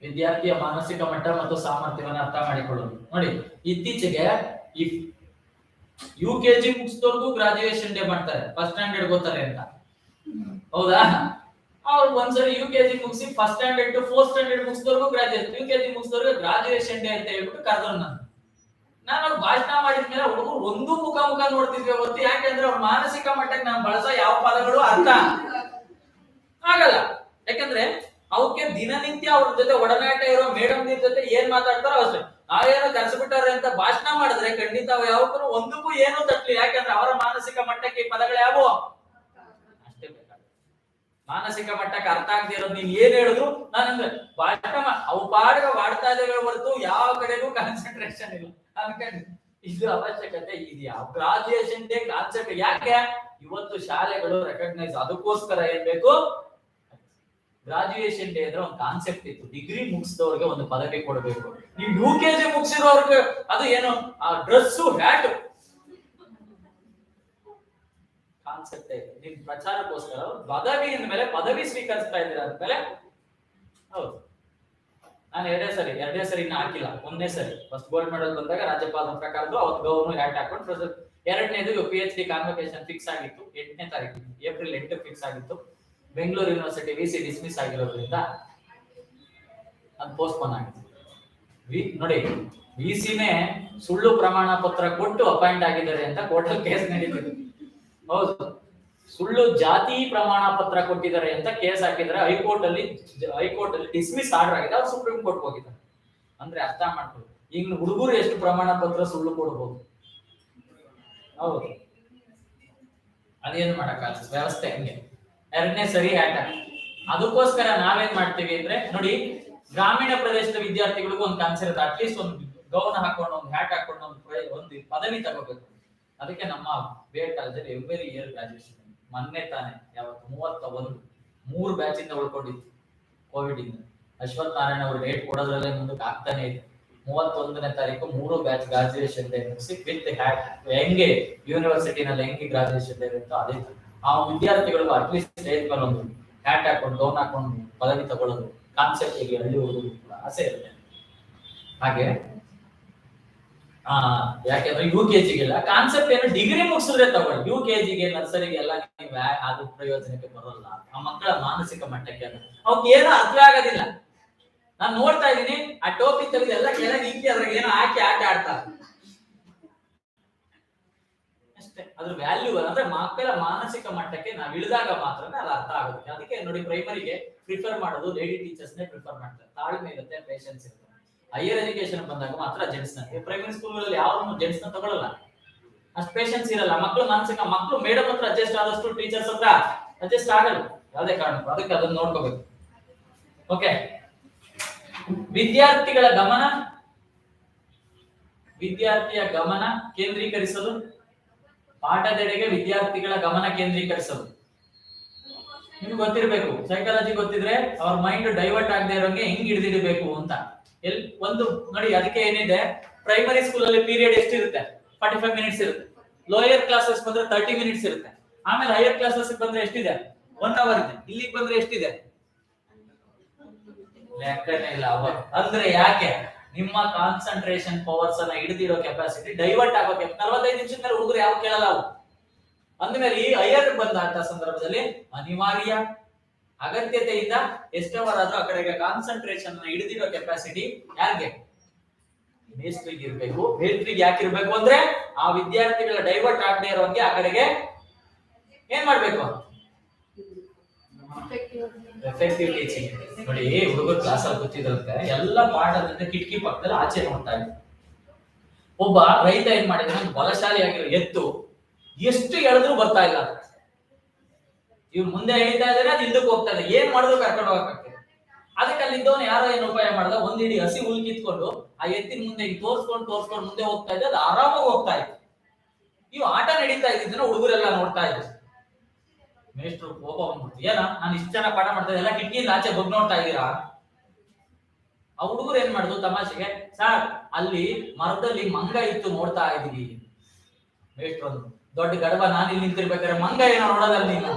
ವಿದ್ಯಾರ್ಥಿಯ ಮಾನಸಿಕ ಮಟ್ಟ ಮತ್ತು ಸಾಮರ್ಥ್ಯವನ್ನ ಅರ್ಥ ಮಾಡಿಕೊಳ್ಳಲು. ನೋಡಿ, ಇತ್ತೀಚೆಗೆ UKG ಮುಗಿಸಿದವ್ರಿಗೂ ಗ್ರಾಜುಯೇಷನ್ ಡೇ ಮಾಡ್ತಾರೆ, ಫಸ್ಟ್ ಸ್ಟ್ಯಾಂಡರ್ಡ್ ಗೊತ್ತಾರೆ ಅಂತ. ಹೌದಾ? ಅವ್ರು ಒಂದ್ಸರಿ UKG ಮುಗಿಸಿ first standard to fourth standard ಮುಗಿಸಿದವ್ರಿಗೂ ಗ್ರಾಜುಯೇಷನ್, UKG ಮುಗಿಸಿದವ್ರಿಗೆ ಗ್ರಾಜುಯೇಷನ್ ಡೇ ಅಂತ ಹೇಳ್ಬಿಟ್ಟು ಕರೆದ್ರು. ನಾನು ಭಾಷಣ ಮಾಡಿದ್ಮೇಲೆ ಹುಡುಗರು ಒಂದು ಮುಖ ನೋಡ್ತಿದ್ವಿ ಹೊತ್ತು. ಯಾಕೆಂದ್ರೆ ಅವ್ರ ಮಾನಸಿಕ ಮಟ್ಟಕ್ಕೆ ನಾನು ಬಳಸೋ ಯಾವ ಪದಗಳು ಅರ್ಥ ಆಗಲ್ಲ. ಯಾಕಂದ್ರೆ ಅವಕ್ಕೆ ದಿನನಿತ್ಯ ಅವ್ರ ಜೊತೆ ಒಡನಾಟ ಇರೋ ಮೇಡಮ್ ಜೊತೆ ಏನ್ ಮಾತಾಡ್ತಾರೋ ಅಷ್ಟೇ. ನಾವೇನೋ ಕರೆಸ್ಬಿಟ್ಟಾರೆ ಅಂತ ಭಾಷಣ ಮಾಡಿದ್ರೆ ಖಂಡಿತ ಯಾವಕ್ಕೂ ಒಂದಕ್ಕೂ ಏನೂ ತಟ್ಲಿ. ಯಾಕಂದ್ರೆ ಅವರ ಮಾನಸಿಕ ಮಟ್ಟಕ್ಕೆ ಪದಗಳು ಯಾವು ಅಷ್ಟೇ ಬೇಕಾಗುತ್ತೆ. ಮಾನಸಿಕ ಮಟ್ಟಕ್ಕೆ ಅರ್ಥ ಆಗದೆ ಇರೋದು ನೀನ್ ಏನ್ ಹೇಳಿದ್ರು ನಾನು ಭಾಷಣ ಅವು ಪಾಡಿಗೆ ಮಾಡ್ತಾ ಇದ್ದೇವೆ ಹೊರತು ಯಾವ ಕಡೆಗೂ ಕಾನ್ಸಂಟ್ರೇಷನ್ ಇಲ್ಲ ಅನ್ಕೊಂಡು. ಇದು ಅವಶ್ಯಕತೆ ಇದೆಯಾ? ಗ್ರಾಜುಯೇಷನ್ ಡೇ ಕಾನ್ಸೆಪ್ಟ್ ಯಾಕೆ ಇವತ್ತು ಶಾಲೆಗಳು ರೆಕಗ್ನೈಸ್, ಅದಕ್ಕೋಸ್ಕರ ಏನ್ ಬೇಕು, ಗ್ರಾಜುಯೇಷನ್ ಡೇ ಅಂದ್ರೆ ಒಂದು ಕಾನ್ಸೆಪ್ಟ್ ಇತ್ತು. ಡಿಗ್ರಿ ಮುಗಿಸಿದವ್ರಿಗೆ ಒಂದು ಪದವಿ ಕೊಡಬೇಕು. ನೀವು UKG ಮುಗಿಸಿರೋರ್ಗೆ ಅದು ಏನು ಡ್ರೆಸ್ ಹ್ಯಾಟ್ ಕಾನ್ಸೆಪ್ಟ್ ಇದೆ. ನಿಮ್ ಪ್ರಚಾರಕ್ಕೋಸ್ಕರ ಪದವಿ ಮೇಲೆ ಪದವಿ ಸ್ವೀಕರಿಸ್ತಾ ಇದ್ದೀರಾ ಅಂದ್ಮೇಲೆ. ಹೌದು, ನಾನು ಎರಡೇ ಸರಿ ಇನ್ನು ಹಾಕಿಲ್ಲ, ಒಂದೇ ಸರಿ ಫಸ್ಟ್ ಗೋಲ್ಡ್ ಮೆಡಲ್ ಬಂದಾಗ ರಾಜ್ಯಪಾಲರ ಪ್ರಕಾರದ್ದು ಅವತ್ತು ಗೌರ್ನರ್ ಹ್ಯಾಟ್ ಹಾಕೊಂಡು. ಎರಡನೇದು PhD ಕಾನ್ವೊಕೇಶನ್ ಫಿಕ್ಸ್ ಆಗಿತ್ತು, 8ನೇ ತಾರೀಕು ಏಪ್ರಿಲ್ 8 ಫಿಕ್ಸ್ ಆಗಿತ್ತು. ಬೆಂಗಳೂರು ಯೂನಿವರ್ಸಿಟಿ VC ಡಿಸ್ಮಿಸ್ ಆಗಿರೋದ್ರಿಂದ ಅದು ಪೋಸ್ಟ್ಪೋನ್ ಆಗಿದೆ. ನೋಡಿ, VCನೇ ಸುಳ್ಳು ಪ್ರಮಾಣ ಪತ್ರ ಕೊಟ್ಟು ಅಪಾಯಿಂಟ್ ಆಗಿದ್ದಾರೆ ಅಂತ ಕೋರ್ಟಲ್ಲಿ ಕೇಸ್ ನಡೀತಿದೆ. ಹೌದು, ಸುಳ್ಳು ಜಾತಿ ಪ್ರಮಾಣ ಪತ್ರ ಕೊಟ್ಟಿದ್ದಾರೆ ಅಂತ ಕೇಸ್ ಹಾಕಿದ್ದಾರೆ. ಹೈಕೋರ್ಟ್ ಅಲ್ಲಿ ಡಿಸ್ಮಿಸ್ ಆರ್ಡರ್ ಆಗಿದೆ, ಅವ್ರು ಸುಪ್ರೀಂ ಕೋರ್ಟ್ ಹೋಗಿದ್ದಾರೆ. ಅಂದ್ರೆ ಅರ್ಥ ಮಾಡ್ಕೊಳ್ಳಿ, ಈಗ ಹುಡುಗರು ಎಷ್ಟು ಪ್ರಮಾಣ ಪತ್ರ ಸುಳ್ಳು ಕೊಡಬಹುದು. ಹೌದು, ಅದೇನು ಮಾಡಕ್ಕಾಗಲ್ಲ, ವ್ಯವಸ್ಥೆ ಹಂಗೆ. ಎರಡನೇ ಸರಿ ಹ್ಯಾಟ್. ಅದಕ್ಕೋಸ್ಕರ ನಾವೇನ್ ಮಾಡ್ತೀವಿ ಅಂದ್ರೆ ನೋಡಿ, ಗ್ರಾಮೀಣ ಪ್ರದೇಶದ ವಿದ್ಯಾರ್ಥಿಗಳಿಗೂ ಒಂದು ಕಾನ್ಸೆಪ್ಟ್, ಅಟ್ಲೀಸ್ಟ್ ಒಂದು ಗೌನ್ ಹಾಕೊಂಡು ಒಂದು ಹ್ಯಾಟ್ ಹಾಕೊಂಡು ಒಂದು ಪದವಿ ತಗೋಬೇಕು. ಅದಕ್ಕೆ ನಮ್ಮ BEd ಕಾಲೇಜಲ್ಲಿ ಎವ್ರಿ ಇಯರ್ ಗ್ರಾಜುಯೇಷನ್. ಮೊನ್ನೆ ತಾನೆ ಯಾವತ್ತು 31 3 ಬ್ಯಾಚ್ ಇಂದ ಉಳ್ಕೊಂಡಿತ್ತು ಕೋವಿಡ್ ಇಂದ. ಅಶ್ವಥ್ ನಾರಾಯಣ ಅವರು ಡೇಟ್ ಕೊಡೋದ್ರಲ್ಲೇ ಮುಂದಕ್ಕೆ ಆಗ್ತಾನೆ ಇದೆ. 31ನೇ ತಾರೀಕು 3 ಬ್ಯಾಚ್ ಗ್ರಾಜುಯೇಷನ್ ಡೇ ಮುಗಿಸಿ ವಿತ್ ಹ್ಯಾಟ್. ಹೆಂಗೆ ಯೂನಿವರ್ಸಿಟಿನಲ್ಲಿ ಹೆಂಗೆ ಗ್ರಾಜುಯೇಷನ್ ಡೇ ಇರುತ್ತೋ ಅದೇ ಆ ವಿದ್ಯಾರ್ಥಿಗಳಿಗೂ ಅಟ್ಲೀಸ್ಟ್ ಸ್ಟೇಜ್ ಮೇಲೆ ಒಂದು ಹ್ಯಾಟ್ ಹಾಕೊಂಡು ಗೌನ್ ಹಾಕೊಂಡು ಪದವಿ ತಗೊಳ್ಳೋದು ಕಾನ್ಸೆಪ್ಟ್ ಹಳ್ಳಿ ಹುಡುಗರು ಆಸೆ ಇರುತ್ತೆ. ಹಾಗೆ ಯಾಕೆಂದ್ರೆ UKGಗೆಲ್ಲ ಕಾನ್ಸೆಪ್ಟ್ ಏನು, ಡಿಗ್ರಿ ಮುಗಿಸಿದ್ರೆ ತಗೊಳ್ಳಿ. UKGಗೆ ನರ್ಸರಿಗೆಲ್ಲ ನೀವು ಅದು ಪ್ರಯೋಜನಕ್ಕೆ ಬರೋಲ್ಲ. ಆ ಮಕ್ಕಳ ಮಾನಸಿಕ ಮಟ್ಟಕ್ಕೆ ಅವಕ್ಕೆ ಏನೋ ಅರ್ಥ ಆಗೋದಿಲ್ಲ. ನಾನು ನೋಡ್ತಾ ಇದ್ದೀನಿ, ಆ ಟೋಪಿ ತೆಗೆದು ಎಲ್ಲ ಕೆಳಗೆ ಇಕ್ಕಿ ಅದ್ರಾಗ ಏನೋ ಹಾಕಿ ಆಟ ಆಡ್ತಾರೆ ಅಷ್ಟೇ. ಅದ್ರ ವ್ಯಾಲ್ಯೂ ಅಂದ್ರೆ ಮಕ್ಕಳ ಮಾನಸಿಕ ಮಟ್ಟಕ್ಕೆ ನಾವು ಇಳಿದಾಗ ಮಾತ್ರ ಅದು ಅರ್ಥ ಆಗುತ್ತೆ. ಅದಕ್ಕೆ ನೋಡಿ, ಪ್ರೈಮರಿಗೆ ಪ್ರಿಫರ್ ಮಾಡೋದು ಲೇಡಿ ಟೀಚರ್ಸ್ ನೇ ಪ್ರಿಫರ್ ಮಾಡ್ತಾರೆ. ತಾಳ್ಮೆ ಇರುತ್ತೆ, ಪೇಷನ್ಸ್ ಇರುತ್ತೆ. ಹೈಯರ್ ಎಜುಕೇಶನ್ ಬಂದಾಗ ಮಾತ್ರ ಜೆಂಟ್ಸ್ ನ. ಪ್ರೈಮರಿ ಸ್ಕೂಲ್ಗಳಲ್ಲಿ ಯಾರು ಜೆಂಟ್ಸ್ ನ ತಗೊಳ್ಳಲ್ಲ, ಅಷ್ಟು ಪೇಷನ್ಸ್ ಇರಲ್ಲ. ಮಕ್ಕಳು ಮಾನಸಿಕ, ಮಕ್ಕಳು ಮೇಡಮ್ ಹತ್ರ ಅಡ್ಜಸ್ಟ್ ಆದಷ್ಟು ಟೀಚರ್ಸ್ ಹತ್ರ ಅಡ್ಜಸ್ಟ್ ಆಗಲ್ಲ ಯಾವುದೇ ಕಾರಣಕ್ಕೂ. ಅದಕ್ಕೆ ಅದನ್ನ ನೋಡ್ಕೋಬೇಕು. ಓಕೆ, ವಿದ್ಯಾರ್ಥಿಯ ಗಮನ ಕೇಂದ್ರೀಕರಿಸಲು, ಪಾಠದೆಡೆಗೆ ವಿದ್ಯಾರ್ಥಿಗಳ ಗಮನ ಕೇಂದ್ರೀಕರಿಸಲು. ನಿಮ್ಗೆ ಗೊತ್ತಿರಬೇಕು, ಸೈಕಾಲಜಿ ಗೊತ್ತಿದ್ರೆ ಅವ್ರ ಮೈಂಡ್ ಡೈವರ್ಟ್ ಆಗದೆ ಇರೋಂಗೆ ಹೆಂಗ್ ಹಿಡಿದಿಡಬೇಕು ಅಂತ. ಒಂದು ನೋಡಿ, ಅದಕ್ಕೆ ಏನಿದೆ, ಪ್ರೈಮರಿ ಸ್ಕೂಲ್ ಅಲ್ಲಿ ಪೀರಿಯಡ್ ಎಷ್ಟಿರುತ್ತೆ, 45 ಮಿನಿಟ್ಸ್ ಇರುತ್ತೆ. ಲೋಯರ್ ಕ್ಲಾಸಸ್ ಬಂದ್ರೆ 30 ಮಿನಿಟ್ಸ್ ಇರುತ್ತೆ. ಆಮೇಲೆ ಹೈಯರ್ ಕ್ಲಾಸಸ್ ಬಂದ್ರೆ ಎಷ್ಟಿದೆ, 1 ಅವರ್ ಇದೆ. ಇಲ್ಲಿಗೆ ಬಂದ್ರೆ ಎಷ್ಟಿದೆ, ಲೆಕ್ಕನೇ ಇಲ್ಲ ಅವರ್. ಅಂದ್ರೆ ಯಾಕೆ, ನಿಮ್ಮ ಕಾನ್ಸಂಟ್ರೇಷನ್ ಪವರ್ಸ್ ಅನ್ನ ಹಿಡಿದಿರೋ ಕೆಪಾಸಿಟಿ ಡೈವರ್ಟ್ ಆಗೋ 45 ನಿಮಿಷದ ಮೇಲೆ ಹುಡುಗರು ಯಾವ ಕೇಳಲ್ಲ ಅವು. ಅಂದ್ಮೇಲೆ ಈ ಹೈಯರ್ ಬಂದಂತ ಸಂದರ್ಭದಲ್ಲಿ ಅನಿವಾರ್ಯ ಅಗತ್ಯತೆಯಿಂದ ಎಷ್ಟವರಾದ್ರೂ ಆ ಕಡೆಗೆ ಕಾನ್ಸಂಟ್ರೇಷನ್ ಹಿಡಿದಿರೋ ಕೆಪಾಸಿಟಿ ಯಾರಿಗೆ, ಮೇಸ್ಟ್ರಿಗೆ ಇರ್ಬೇಕು. ಮೇಸ್ಟ್ರಿಗೆ ಯಾಕೆ ಇರ್ಬೇಕು ಅಂದ್ರೆ ಆ ವಿದ್ಯಾರ್ಥಿಗಳ ಡೈವರ್ಟ್ ಆಗದೆ ಇರೋಂಗೆ ಆ ಕಡೆಗೆ ಏನ್ ಮಾಡ್ಬೇಕು, ಎಫೆಕ್ಟಿವ್ ಟೀಚಿಂಗ್. ನೋಡಿ ಹುಡುಗರು ಕ್ಲಾಸ್ ಅಲ್ಲಿ ಕೂತಿದ್ರಂತೆ ಎಲ್ಲ ಪಾಠದಿಂದ ಕಿಟಕಿ ಪಕ್ಕದಲ್ಲಿ ಆಚೆ ನೋಡ್ತಾ ಇದ್ರು. ಒಬ್ಬ ರೈತ ಏನ್ ಮಾಡಿದ್ರೆ ಬಲಶಾಲಿಯಾಗಿರೋ ಎತ್ತು ಎಷ್ಟು ಎಳೆದ್ರು ಬರ್ತಾ ಇಲ್ಲ. ಇವ್ರು ಮುಂದೆ ಹೇಳ್ತಾ ಇದಾರೆ, ಅದು ಹಿಂದಕ್ಕೆ ಹೋಗ್ತಾ ಇದೆ, ಏನ್ ಮಾಡಿದ್ರು ಕರ್ಕೊಂಡು ಹೋಗಕ್ಕೆ. ಅದಕ್ಕೆ ಅಲ್ಲಿದ್ದವನು ಯಾರೋ ಏನು ಉಪಾಯ ಮಾಡ್ದ, ಒಂದ್ ಇಡೀ ಹಸಿ ಹುಲ್ ಕಿತ್ಕೊಂಡು ಆ ಎತ್ತಿನ ಮುಂದೆ ತೋರ್ಸ್ಕೊಂಡು ಮುಂದೆ ಹೋಗ್ತಾ ಇದ್ದ, ಅದು ಆರಾಮಾಗಿ ಹೋಗ್ತಾ ಇತ್ತು. ಇವು ಆಟ ನಡೀತಾ ಇದ್ದಿದ್ದನ್ನ ಹುಡುಗರೆಲ್ಲ ನೋಡ್ತಾ ಇದ್ರು. ಮೇಷ್ಟ್ರು ಕೋಪ ಬಂದ್ಬಿಡ್ತು, ಏನ ನಾನು ಇಷ್ಟು ಜನ ಪಾಠ ಮಾಡ್ತಾ ಇದ್ದೆ, ಎಲ್ಲ ಕಿಟಕಿಯಿಂದ ಆಚೆ ಬಗ್ ನೋಡ್ತಾ ಇದ್ದೀರಾ? ಆ ಹುಡುಗರು ಏನ್ ಮಾಡುದು ತಮಾಷೆಗೆ, ಸಾರ್ ಅಲ್ಲಿ ಮರದಲ್ಲಿ ಮಂಗ ಇತ್ತು ನೋಡ್ತಾ ಇದೀವಿ. ಮೇಷ್ಟ್ರು ದೊಡ್ಡ ಗಡಬ, ನಾನು ಇಲ್ಲಿ ನಿಂತಿರ್ಬೇಕಾದ್ರೆ ಮಂಗ ಏನೋ ನೋಡೋದಲ್ಲ ನೀನು.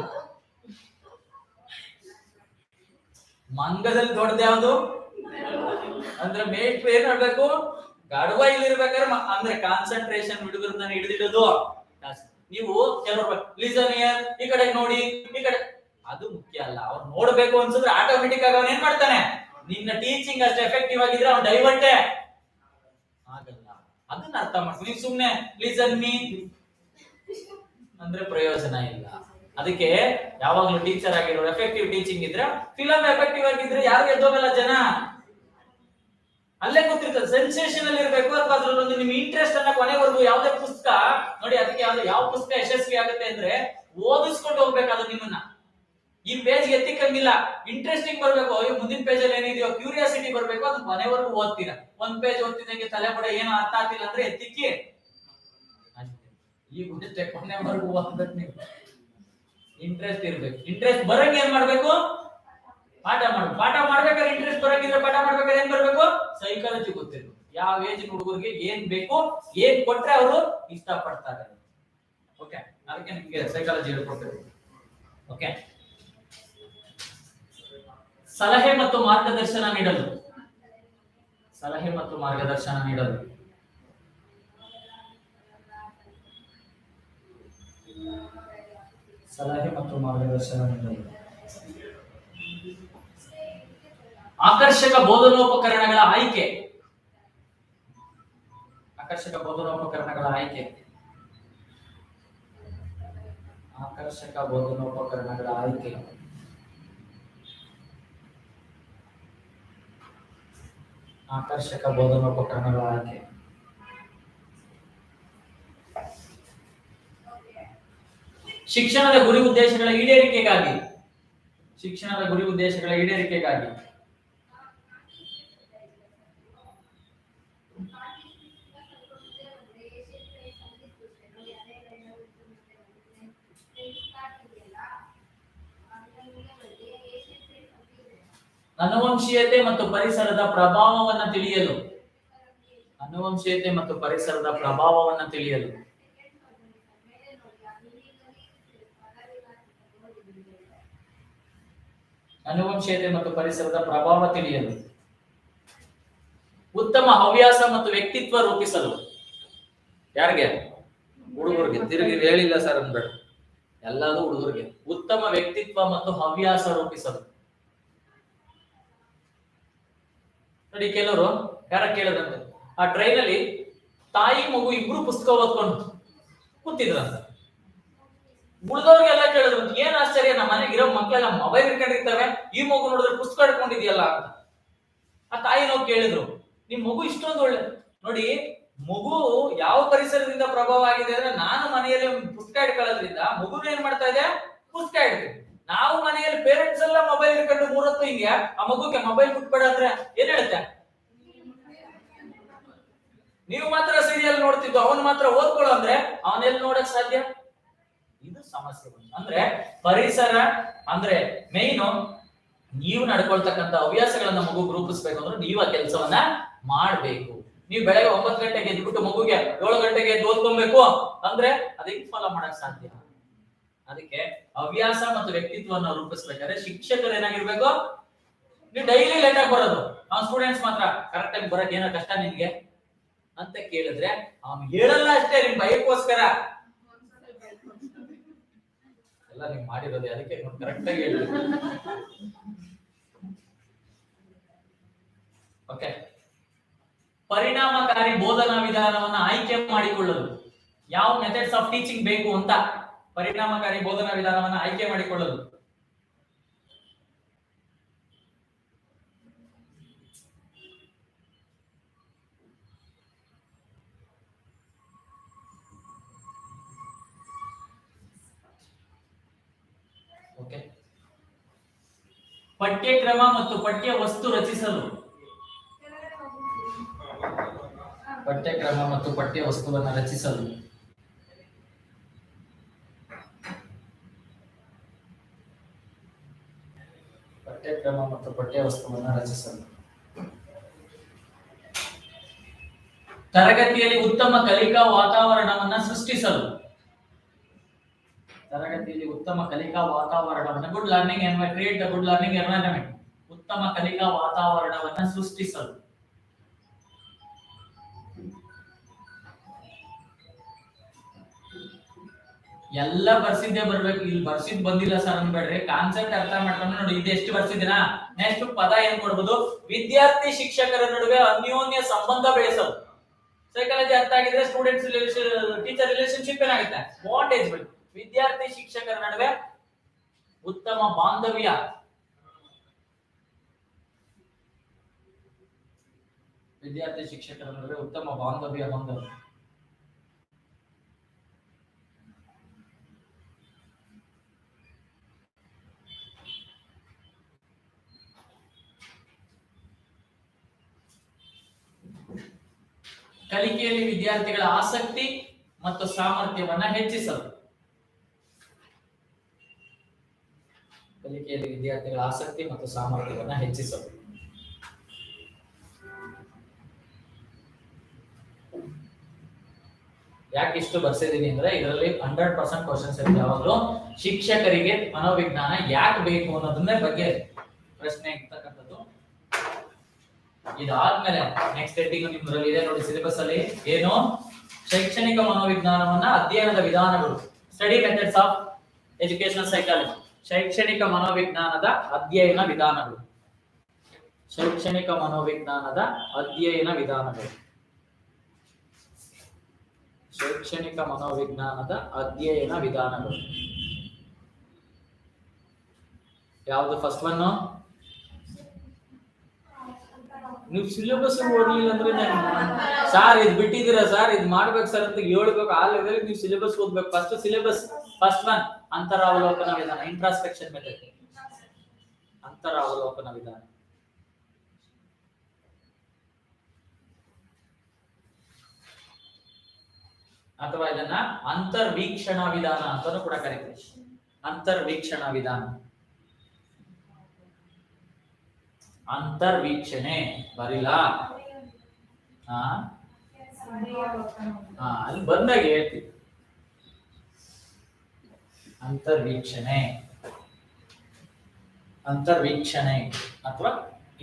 ಮಂಗದಲ್ಲಿ ದೊಡ್ಡದ ಯಾವ್ದು ಅಂದ್ರೆ ಮೇಷ್ಟ್ರು ಏನ್ ಮಾಡ್ಬೇಕು, ಗಡಬ ಇಲ್ಲಿ ಇರ್ಬೇಕಾದ್ರೆ ಅಂದ್ರೆ ಕಾನ್ಸಂಟ್ರೇಷನ್ ಹುಡುಗರನ್ನ ಹಿಡಿದಿಡೋದು. ನೀವು ಕೆಲವರು ಲಿಸನ್ ಹಿಯರ್, ಈ ಕಡೆ ನೋಡಿ, ಈ ಕಡೆ, ಅದು ಮುಖ್ಯ ಅಲ್ಲ. ಅವ್ರು ನೋಡ್ಬೇಕು ಅನ್ಸಿದ್ರೆ ಆಟೋಮೆಟಿಕ್ ಆಗಿ ಅವನ್ ಏನ್ ಮಾಡ್ತಾನೆ, ನಿನ್ನ ಟೀಚಿಂಗ್ ಅಷ್ಟು ಎಫೆಕ್ಟಿವ್ ಆಗಿದ್ರೆ ಅವ್ನು ಡೈವರ್ಟೇ ಆಗಲ್ಲ. ಅದನ್ನ ಅರ್ಥ ಮಾಡ್ತೀನಿ. ನೀವು ಸುಮ್ನೆ ಲಿಸನ್ ಮೀ ಅಂದ್ರೆ ಪ್ರಯೋಜನ ಇಲ್ಲ. ಅದಕ್ಕೆ ಯಾವಾಗ್ಲೂ ಟೀಚರ್ ಆಗಿರೋ ಎಫೆಕ್ಟಿವ್ ಟೀಚಿಂಗ್ ಇದ್ರೆ, ಫಿಲಂ ಎಫೆಕ್ಟಿವ್ ಆಗಿದ್ರೆ ಯಾರು ಎದ್ದೋಗಲ್ಲ, ಜನ ಅಲ್ಲೇ ಕೂತಿರ್ತದೆ. ಸೆನ್ಸೇಷನ್ ಅಲ್ಲಿ ಇರ್ಬೇಕು, ಅಥವಾ ಅದ್ರಲ್ಲೊಂದು ನಿಮ್ ಇಂಟ್ರೆಸ್ಟ್ ಅನ್ನ ಕೊನೆವರೆಗೂ ಯಾವ್ದೇ ಪುಸ್ತಕ ನೋಡಿ, ಅದಕ್ಕೆ ಯಾವ ಪುಸ್ತಕ ಯಶಸ್ವಿ ಆಗುತ್ತೆ ಅಂದ್ರೆ ಓದಿಸ್ಕೊಂಡು ಹೋಗ್ಬೇಕಾದ್ರೆ ನಿಮ್ಮನ್ನ. ಈ ಪೇಜ್ ಎತ್ತಿಕ್ಕಂಗಿಲ್ಲ, ಇಂಟ್ರೆಸ್ಟಿಂಗ್ ಬರ್ಬೇಕು, ಈ ಮುಂದಿನ ಪೇಜ್ ಅಲ್ಲಿ ಏನಿದೆಯೋ ಕ್ಯೂರಿಯಾಸಿಟಿ ಬರ್ಬೇಕು, ಅದು ಕೊನೆವರೆಗೂ ಓದ್ತೀರಾ. ಒಂದ್ ಪೇಜ್ ಓದ್ತಿದಂಗೆ ತಲೆ ಬಡ ಏನೋ ಅರ್ಥ ಆಗ್ತಿಲ್ಲ ಅಂದ್ರೆ ಎತ್ತಿಕ್ಕಿ ಈ ಗುಡ್ಡೆ ಕೊನೆವರೆಗೂ ಓದ್ಬೇಕು. ನೀವು ಇಂಟ್ರೆಸ್ಟ್ ಇರ್ಬೇಕು. ಇಂಟ್ರೆಸ್ಟ್ ಬರಂಗೆ ಏನ್ ಮಾಡ್ಬೇಕು, ಪಾಠ ಮಾಡ್ಬೇಕು. ಪಾಠ ಮಾಡ್ಬೇಕಾದ್ರೆ ಇಂಟ್ರೆಸ್ಟ್ ಬರಂಗಿದ್ರೆ ಪಾಠ ಮಾಡ್ಬೇಕಾದ್ರೆ ಏನ್ ಬರ್ಬೇಕು, ಸೈಕಾಲಜಿ ಗೊತ್ತಿರ್ಬೇಕು. ಯಾವ ಏಜ್ ಹುಡುಗರಿಗೆ ಏನ್ ಬೇಕು, ಏನ್ ಕೊಟ್ರೆ ಅವರು ಇಷ್ಟ ಪಡ್ತಾರೆ. ಓಕೆ, ಅದಕ್ಕೆ ನಿಮ್ಗೆ ಸೈಕಾಲಜಿ ಹೇಳ್ಕೊಡ್ತೇವೆ. ಓಕೆ, ಸಲಹೆ ಮತ್ತು ಮಾರ್ಗದರ್ಶನ ನೀಡಲು. ಸಲಹೆ ಮತ್ತು ಮಾರ್ಗದರ್ಶನ ನೀಡಲು ಸಲಹೆ ಮತ್ತು ಮಾರ್ಗದರ್ಶನ ನೀಡಲು ಆಕರ್ಷಕ ಬೋಧನೋಪಕರಣಗಳ ಆಯ್ಕೆ. ಆಕರ್ಷಕ ಬೋಧನೋಪಕರಣಗಳ ಆಯ್ಕೆ. ಆಕರ್ಷಕ ಬೋಧನೋಪಕರಣಗಳ ಆಯ್ಕೆ. ಆಕರ್ಷಕ ಬೋಧನೋಪಕರಣಗಳ ಆಯ್ಕೆ. ಶಿಕ್ಷಣದ ಗುರಿ ಉದ್ದೇಶಗಳ ಈಡೇರಿಕೆಗಾಗಿ. ಶಿಕ್ಷಣದ ಗುರಿ ಉದ್ದೇಶಗಳ ಈಡೇರಿಕೆಗಾಗಿ ಅನುವಂಶೀಯತೆ ಮತ್ತು ಪರಿಸರದ ಪ್ರಭಾವವನ್ನು ತಿಳಿಯಲು. ಅನುವಂಶೀಯತೆ ಮತ್ತು ಪರಿಸರದ ಪ್ರಭಾವವನ್ನು ತಿಳಿಯಲು. ಅನುವಂಶೀಯತೆ ಮತ್ತು ಪರಿಸರದ ಪ್ರಭಾವ ತಿಳಿಯಲು. ಉತ್ತಮ ಹವ್ಯಾಸ ಮತ್ತು ವ್ಯಕ್ತಿತ್ವ ರೂಪಿಸಲು. ಯಾರಿಗೆ? ಹುಡುಗರಿಗೆ. ತಿರುಗಿ ಹೇಳಿಲ್ಲ ಸರ್ ಅನ್ಬೇಡ, ಎಲ್ಲಾದು ಹುಡುಗರಿಗೆ. ಉತ್ತಮ ವ್ಯಕ್ತಿತ್ವ ಮತ್ತು ಹವ್ಯಾಸ ರೂಪಿಸಲು. ನೋಡಿ, ಕೆಲವರು ಯಾರ ಕೇಳದಂತೆ, ಆ ಟ್ರೈನ್ ಅಲ್ಲಿ ತಾಯಿ ಮಗು ಇಬ್ರು ಪುಸ್ತಕ ಓದ್ಕೊಂಡು ಕೂತಿದ್ರಂತ. ಉಳಿದವ್ರಿಗೆಲ್ಲ ಕೇಳಿದ್ರು, ಏನ್ ಆಶ್ಚರ್ಯ, ನಮ್ಮ ಮನೆಗೆ ಇರೋ ಮಕ್ಕಳೆಲ್ಲ ಮೊಬೈಲ್ ಇಟ್ಕೊಂಡಿರ್ತವೆ, ಈ ಮಗು ನೋಡಿದ್ರೆ ಪುಸ್ತಕ ಹಿಡ್ಕೊಂಡಿದ್ಯಲ್ಲ ಅಂತ. ಆ ತಾಯಿ ನಾವು ಕೇಳಿದ್ರು, ನಿಮ್ ಮಗು ಇಷ್ಟೊಂದು ಒಳ್ಳೆ. ನೋಡಿ, ಮಗು ಯಾವ ಪರಿಸರದಿಂದ ಪ್ರಭಾವ ಆಗಿದೆ ಅಂದ್ರೆ, ನಾನು ಮನೆಯಲ್ಲಿ ಪುಸ್ತಕ ಹಿಡ್ಕೊಳ್ಳೋದ್ರಿಂದ ಮಗುನ ಏನ್ ಮಾಡ್ತಾ ಇದೆ, ಪುಸ್ತಕ ಹಿಡ್ತೀವಿ. ನಾವು ಮನೆಯಲ್ಲಿ ಪೇರೆಂಟ್ಸ್ ಎಲ್ಲ ಮೊಬೈಲ್ ಹಿಡ್ಕೊಂಡು ಮೂರತ್ತು ಹಿಂಗೆ ಆ ಮಗುಗೆ ಮೊಬೈಲ್ ಬಿಟ್ಬೇಡ ಅಂದ್ರೆ ಏನ್ ಹೇಳುತ್ತೆ, ನೀವು ಮಾತ್ರ ಸೀರಿಯಲ್ ನೋಡ್ತಿದ್ದು, ಅವನು ಮಾತ್ರ ಓದ್ಕೊಳ್ಳೋ ಅಂದ್ರೆ ಅವನೆಲ್ಲಿ ನೋಡಕ್ ಸಾಧ್ಯ? ಇದು ಸಮಸ್ಯೆ. ಅಂದ್ರೆ ಪರಿಸರ ಅಂದ್ರೆ ಮೇಯ್ನು ನೀವು ನಡ್ಕೊಳ್ತಕ್ಕಂಥ ಹವ್ಯಾಸಗಳನ್ನ ಮಗು ರೂಪಿಸ್ಬೇಕು ಅಂದ್ರೆ ನೀವು ಆ ಕೆಲಸವನ್ನ ಮಾಡ್ಬೇಕು. ನೀವು ಬೆಳಗ್ಗೆ 9 ಗಂಟೆಗೆ ಎದ್ಬಿಟ್ಟು ಮಗುಗೆ 7 ಗಂಟೆಗೆ ಓದ್ಕೊಬೇಕು ಅಂದ್ರೆ ಅದಕ್ಕೆ ಫಾಲೋ ಮಾಡಕ್ ಸಾಧ್ಯ. ಅದಕ್ಕೆ ಹವ್ಯಾಸ ಮತ್ತು ವ್ಯಕ್ತಿತ್ವವನ್ನು ರೂಪಿಸ್ಬೇಕಾದ್ರೆ ಶಿಕ್ಷಕರು ಏನಾಗಿರ್ಬೇಕು, ನೀವು ಡೈಲಿ ಲೇಟ್ ಆಗಿ ಬರೋದು, ಅವ್ನ ಸ್ಟೂಡೆಂಟ್ಸ್ ಮಾತ್ರ ಕರೆಕ್ಟ್ ಆಗಿ ಬರಕ್ ಏನೋ ಕಷ್ಟ ನಿನ್ಗೆ ಅಂತ ಕೇಳಿದ್ರೆ ಅವ್ನು ಹೇಳಲ್ಲ ಅಷ್ಟೇ, ನಿಮ್ ಭಯಕ್ಕೋಸ್ಕರ ಎಲ್ಲ ನೀವು ಮಾಡಿರೋದು. ಅದಕ್ಕೆ ಕರೆಕ್ಟ್ ಆಗಿ ಹೇಳಿ. ಓಕೆ, ಪರಿಣಾಮಕಾರಿ ಬೋಧನಾ ವಿಧಾನವನ್ನ ಆಯ್ಕೆ ಮಾಡಿಕೊಳ್ಳಲು ಯಾವ ಮೆಥಡ್ಸ್ ಆಫ್ ಟೀಚಿಂಗ್ ಬೇಕು ಅಂತ ಪರಿಣಾಮಕಾರಿ ಬೋಧನಾ ವಿಧಾನವನ್ನ ಆಯ್ಕೆ ಮಾಡಿಕೊಳ್ಳಲು ಓಕೆ ಪಠ್ಯಕ್ರಮ ಮತ್ತು ಪಠ್ಯ ವಸ್ತು ರಚಿಸಲು ಪಠ್ಯಕ್ರಮ ಮತ್ತು ಪಠ್ಯ ವಸ್ತುವನ್ನು ರಚಿಸಲು ಪಠ್ಯಕ್ರಮ ಮತ್ತು ಪಠ್ಯ ವಸ್ತುವನ್ನು ರಚಿಸಲು ತರಗತಿಯಲ್ಲಿ ಉತ್ತಮ ಕಲಿಕಾ ವಾತಾವರಣವನ್ನು ಸೃಷ್ಟಿಸಲು ತರಗತಿಯಲ್ಲಿ ಉತ್ತಮ ಕಲಿಕಾ ವಾತಾವರಣವನ್ನು good learning environment create the good learning environment ಉತ್ತಮ ಕಲಿಕಾ ವಾತಾವರಣವನ್ನು ಸೃಷ್ಟಿಸಲು ಎಲ್ಲ ಬರ್ಸಿದ್ದೆ ಬರ್ಬೇಕು ಇಲ್ಲಿ ಬರ್ಸಿದ್ ಬಂದಿಲ್ಲ ಸರ್ ಅನ್ಬೇಡ್ರಿ ಕಾನ್ಸೆಪ್ಟ್ ಅರ್ಥ ಮಾಡ್ಕೊಂಡು ನೋಡಿ ಇದು ಎಷ್ಟು ಬರ್ಸಿದಿನಾ ನೆಕ್ಸ್ಟ್ ಪದ ಏನ್ ಕೊಡ್ಬೋದು ವಿದ್ಯಾರ್ಥಿ ಶಿಕ್ಷಕರ ನಡುವೆ ಅನ್ಯೋನ್ಯ ಸಂಬಂಧ ಬೆಳೆಸೋದು ಸೈಕಾಲಜಿ ಅರ್ಥ ಆಗಿದ್ರೆ ಸ್ಟೂಡೆಂಟ್ಸ್ ಟೀಚರ್ ರಿಲೇಶನ್ಶಿಪ್ ಏನಾಗುತ್ತೆ ಬಾಂಡೇಜ್ ಬೆಳೆ ವಿದ್ಯಾರ್ಥಿ ಶಿಕ್ಷಕರ ನಡುವೆ ಉತ್ತಮ ಬಾಂಧವ್ಯ ವಿದ್ಯಾರ್ಥಿ ಶಿಕ್ಷಕರ ನಡುವೆ ಉತ್ತಮ ಬಾಂಧವ್ಯ ಹೊಂದಲು ಕಲಿಕೆಯಲ್ಲಿ ವಿದ್ಯಾರ್ಥಿಗಳ ಆಸಕ್ತಿ ಮತ್ತು ಸಾಮರ್ಥ್ಯವನ್ನ ಹೆಚ್ಚಿಸಲು ಕಲಿಕೆಯಲ್ಲಿ ವಿದ್ಯಾರ್ಥಿಗಳ ಆಸಕ್ತಿ ಮತ್ತು ಸಾಮರ್ಥ್ಯವನ್ನ ಹೆಚ್ಚಿಸಲು ಯಾಕೆ ಇಷ್ಟು ಬರ್ಸಿದೀನಿ ಅಂದ್ರೆ ಇದರಲ್ಲಿ 100% ಕ್ವಶನ್ಸ್ ಇರುತ್ತೆ ಯಾವಾಗಲೂ ಶಿಕ್ಷಕರಿಗೆ ಮನೋವಿಜ್ಞಾನ ಯಾಕೆ ಬೇಕು ಅನ್ನೋದನ್ನೇ ಬಗ್ಗೆ ಪ್ರಶ್ನೆ ಇರ್ತಕ್ಕಂಥದ್ದು ಇದಾದ್ಮೇಲೆ ನೆಕ್ಸ್ಟ್ ಹೆಡ್ಡಿಂಗ್ ನಿಮ್ಮದ್ರಲ್ಲಿ ಇದೆ ನೋಡಿ ಸಿಲೆಬಸ್ ಅಲ್ಲಿ ಏನು ಶೈಕ್ಷಣಿಕ ಮನೋವಿಜ್ಞಾನವನ್ನ ಅಧ್ಯಯನದ ವಿಧಾನಗಳು study methods of educational psychology ಶೈಕ್ಷಣಿಕ ಮನೋವಿಜ್ಞಾನದ ಅಧ್ಯಯನ ವಿಧಾನಗಳು ಶೈಕ್ಷಣಿಕ ಮನೋವಿಜ್ಞಾನದ ಅಧ್ಯಯನ ವಿಧಾನಗಳು ಶೈಕ್ಷಣಿಕ ಮನೋವಿಜ್ಞಾನದ ಅಧ್ಯಯನ ವಿಧಾನಗಳು ಯಾವುದು ಫಸ್ಟ್ ಒನ್ ನೀವು ಸಿಲೆಬಸ್ ಓದಲಿಲ್ಲ ಅಂದ್ರೆ ಸಾರ್ ಇದು ಬಿಟ್ಟಿದ್ದೀರಾ ಸರ್ ಇದು ಮಾಡ್ಬೇಕು ಸರ್ ಅಂತ ಹೇಳ್ಬೇಕು ಆ ಲೆವೆಲ್ ನೀವು ಸಿಲೆಬಸ್ ಓದ್ಬೇಕು ಫಸ್ಟ್ ಸಿಲೆಬಸ್ ಫಸ್ಟ್ ಒನ್ ಅಂತರಾವಲೋಕನ ವಿಧಾನ ಇಂಟ್ರಾಸ್ಪೆಕ್ಷನ್ ಮೆಥಡ್ ಅಂತರಾವಲೋಕನ ವಿಧಾನ ಅಥವಾ ಇದನ್ನ ಅಂತರ್ವೀಕ್ಷಣ ವಿಧಾನ ಅಂತಾನೂ ಕೂಡ ಕರೀತೀವಿ ಅಂತರ್ವೀಕ್ಷಣ ವಿಧಾನ ಅಂತರ್ವೀಕ್ಷಣೆ ಬರಿಲ್ಲ ಅಲ್ಲಿ ಬಂದಾಗ ಹೇಳ್ತೀವಿ ಅಂತರ್ವೀಕ್ಷಣೆ ಅಂತರ್ವೀಕ್ಷಣೆ ಅಥವಾ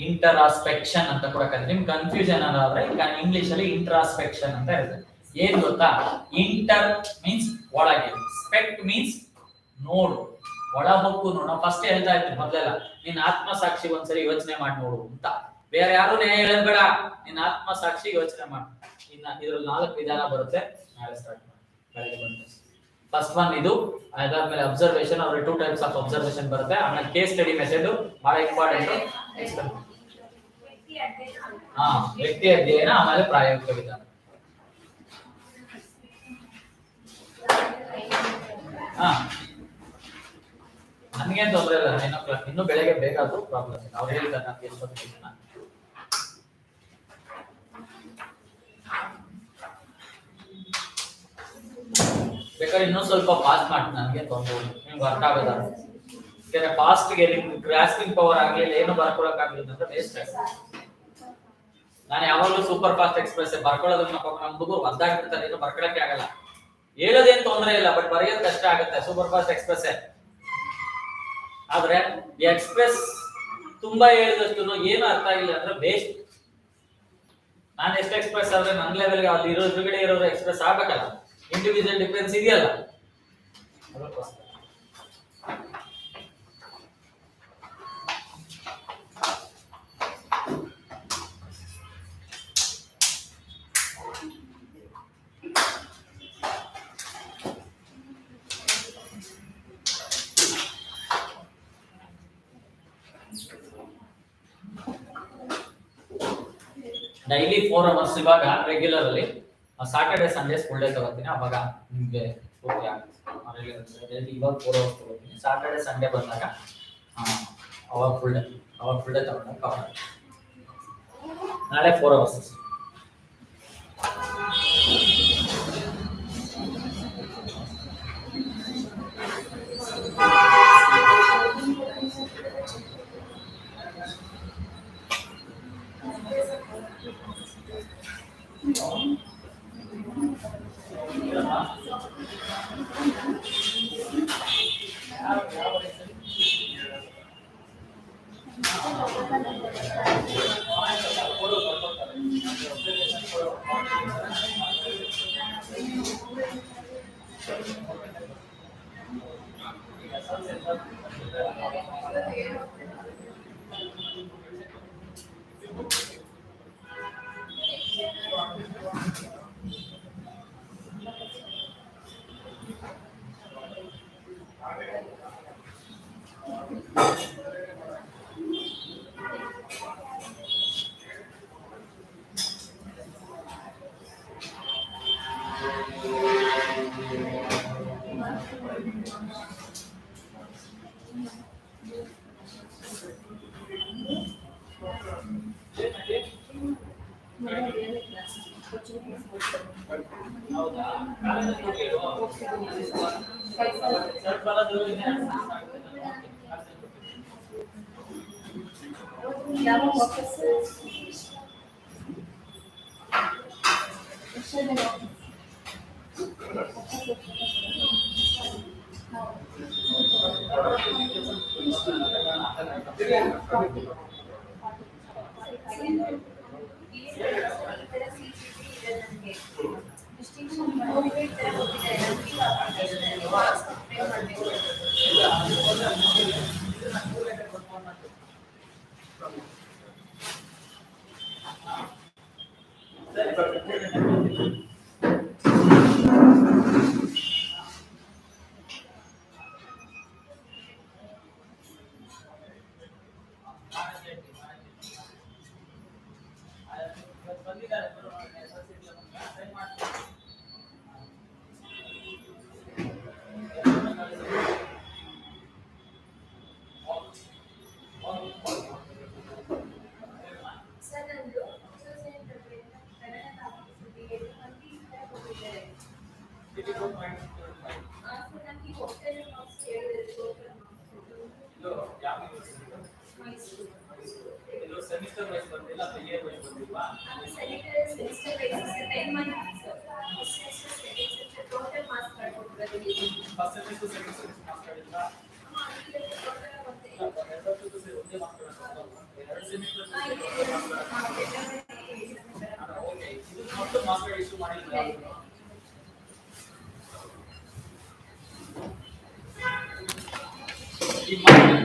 ಇಂಟರಾಸ್ಪೆಕ್ಷನ್ ಅಂತ ಕೂಡ ಕರೀತೀವಿ ನಿಮ್ಗೆ ಕನ್ಫ್ಯೂಷನ್ ಆದ್ರೆ ಇಂಗ್ಲಿಷ್ ಅಲ್ಲಿ ಇಂಟ್ರಾಸ್ಪೆಕ್ಷನ್ ಅಂತ ಇರುತ್ತೆ ಏನ್ ಗೊತ್ತಾ ಇಂಟರ್ ಮೀನ್ಸ್ ಒಳಗೆ ಸ್ಪೆಕ್ಟ್ ಮೀನ್ಸ್ ನೋಡು ಒಳ ಹೊಕ್ಕು ನೋಡು ನಾವು ಫಸ್ಟ್ ಹೇಳ್ತಾ ಇರ್ತೀವಿ ಮೊದಲೆಲ್ಲ ನಿನ್ನ ಆತ್ಮಸಾಕ್ಷಿ ಒಂದ್ಸರಿ ಯೋಚನೆ ಮಾಡಿ ನೋಡು ಅಂತ ಬೇರೆ ಯಾರು ಹೇಳೋದ್ ಬೇಡ ನಿನ್ನ ಆತ್ಮಸಾಕ್ಷಿ ಯೋಚನೆ ಮಾಡು ಇನ್ನ ಇದ್ರಲ್ಲಿ 4 ವಿಧಾನ ಬರುತ್ತೆ ನಾಳೆ ಸ್ಟಾರ್ಟ್ ಮಾಡಿ ಫಸ್ಟ್ ಒನ್ ಇದು ಅದಾದ್ಮೇಲೆ ಅಬ್ಸರ್ವೇಷನ್ ಅವ್ರಿಗೆ 2 ಟೈಪ್ಸ್ ಆಫ್ ಅಬ್ಸರ್ವೇಷನ್ ಬರುತ್ತೆ ಆಮೇಲೆ ಕೇಸ್ ಸ್ಟಡಿ ಮೆಥಡ್ ಬಹಳ ಇಂಪಾರ್ಟೆಂಟ್ ವ್ಯಕ್ತಿ ಅಧ್ಯಯನ ಆಮೇಲೆ ಪ್ರಾಯೋಗಿಕ ವಿಧಾನ ನನ್ಗೇನ್ ತೊಂದ್ರೆ ಇಲ್ಲ 9 o'clock ಇನ್ನು ಬೆಳಗ್ಗೆ ಬೇಕಾದ್ರೂ ಪ್ರಾಬ್ಲಮ್ ಇಲ್ಲ ಅವ್ರು ಹೇಳ್ತಾರೆ ನನ್ಗೆ ಎಷ್ಟೊತ್ತಿಗೆ ಬೇಕಾದ್ರೆ ಇನ್ನೂ ಸ್ವಲ್ಪ ಫಾಸ್ಟ್ ಮಾಡಿ ನನಗೆ ತೊಂದರೆ ನಿಮ್ಗೆ ಅರ್ಥ ಆಗೋದ ಯಾಕಂದ್ರೆ ಫಾಸ್ಟ್ಗೆ ನಿಮ್ಗೆ ಗ್ರಾಸ್ಪಿಂಗ್ ಪವರ್ ಆಗ್ಲಿಲ್ಲ ಏನು ಬರ್ಕೊಳಕ್ ಆಗ್ಲಿಲ್ಲ ಅಂದ್ರೆ ವೇಸ್ಟ್ ಆಗುತ್ತೆ ನಾನು ಯಾವಾಗಲೂ ಸೂಪರ್ ಫಾಸ್ಟ್ ಎಕ್ಸ್ಪ್ರೆಸ್ ಬರ್ಕೊಳ್ಳೋದನ್ನ ನಮ್ಮ ಹುಡುಗರು ಒದ್ದಾಗ್ಬಿಡ್ತಾರೆ ಏನು ಬರ್ಕೊಳಕ್ಕೆ ಆಗಲ್ಲ ಹೇಳೋದೇನ್ ತೊಂದರೆ ಇಲ್ಲ ಬಟ್ ಬರೆಯೋದು ಕಷ್ಟ ಆಗುತ್ತೆ ಸೂಪರ್ ಫಾಸ್ಟ್ ಎಕ್ಸ್ಪ್ರೆಸ್ ಆದ್ರೆ ಈ ಎಕ್ಸ್ಪ್ರೆಸ್ ತುಂಬಾ ಹೇಳಿದಷ್ಟು ಏನು ಅರ್ಥ ಆಗಿಲ್ಲ ಅಂದ್ರೆ ವೇಸ್ಟ್ ನಾನು ಎಷ್ಟು ಎಕ್ಸ್ಪ್ರೆಸ್ ಆದ್ರೆ ನನ್ನ ಲೆವೆಲ್ಗೆ ಅಲ್ಲಿ ಇರೋ ಎದುರುಗಡೆ ಇರೋರು ಎಕ್ಸ್ಪ್ರೆಸ್ ಆಗ್ಬೇಕಲ್ಲ ಇಂಡಿವಿಜುವಲ್ ಡಿಫರೆನ್ಸ್ ಇದೆಯಲ್ಲ ಡೈಲಿ 4 ಅವರ್ಸ್ ಇವಾಗ ರೆಗ್ಯುಲರ್ ಅಲ್ಲಿ ಸಾಟರ್ಡೆ ಸಂಡೇಸ್ ಫುಲ್ ಡೇ ತಗೋತೀನಿ, ಅವಾಗ ನಿಮಗೆ ಓಕೆ ಆಗುತ್ತೆ. ಡೈಲಿ ಇವಾಗ 4 ಅವರ್ಸ್ ತಗೋತೀನಿ, ಸಾಟರ್ಡೆ ಸಂಡೇ ಬಂದಾಗ ಅವಾಗ ಫುಲ್ ಡೇ ತಗೊಂಡಾಗ ಕವರ್ ಆಗುತ್ತೆ. ನಾಳೆ 4 ಅವರ್ಸ್.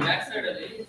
ಬ್ಯಾಕ್ ಸೈಡ್ ಅಲ್ಲಿ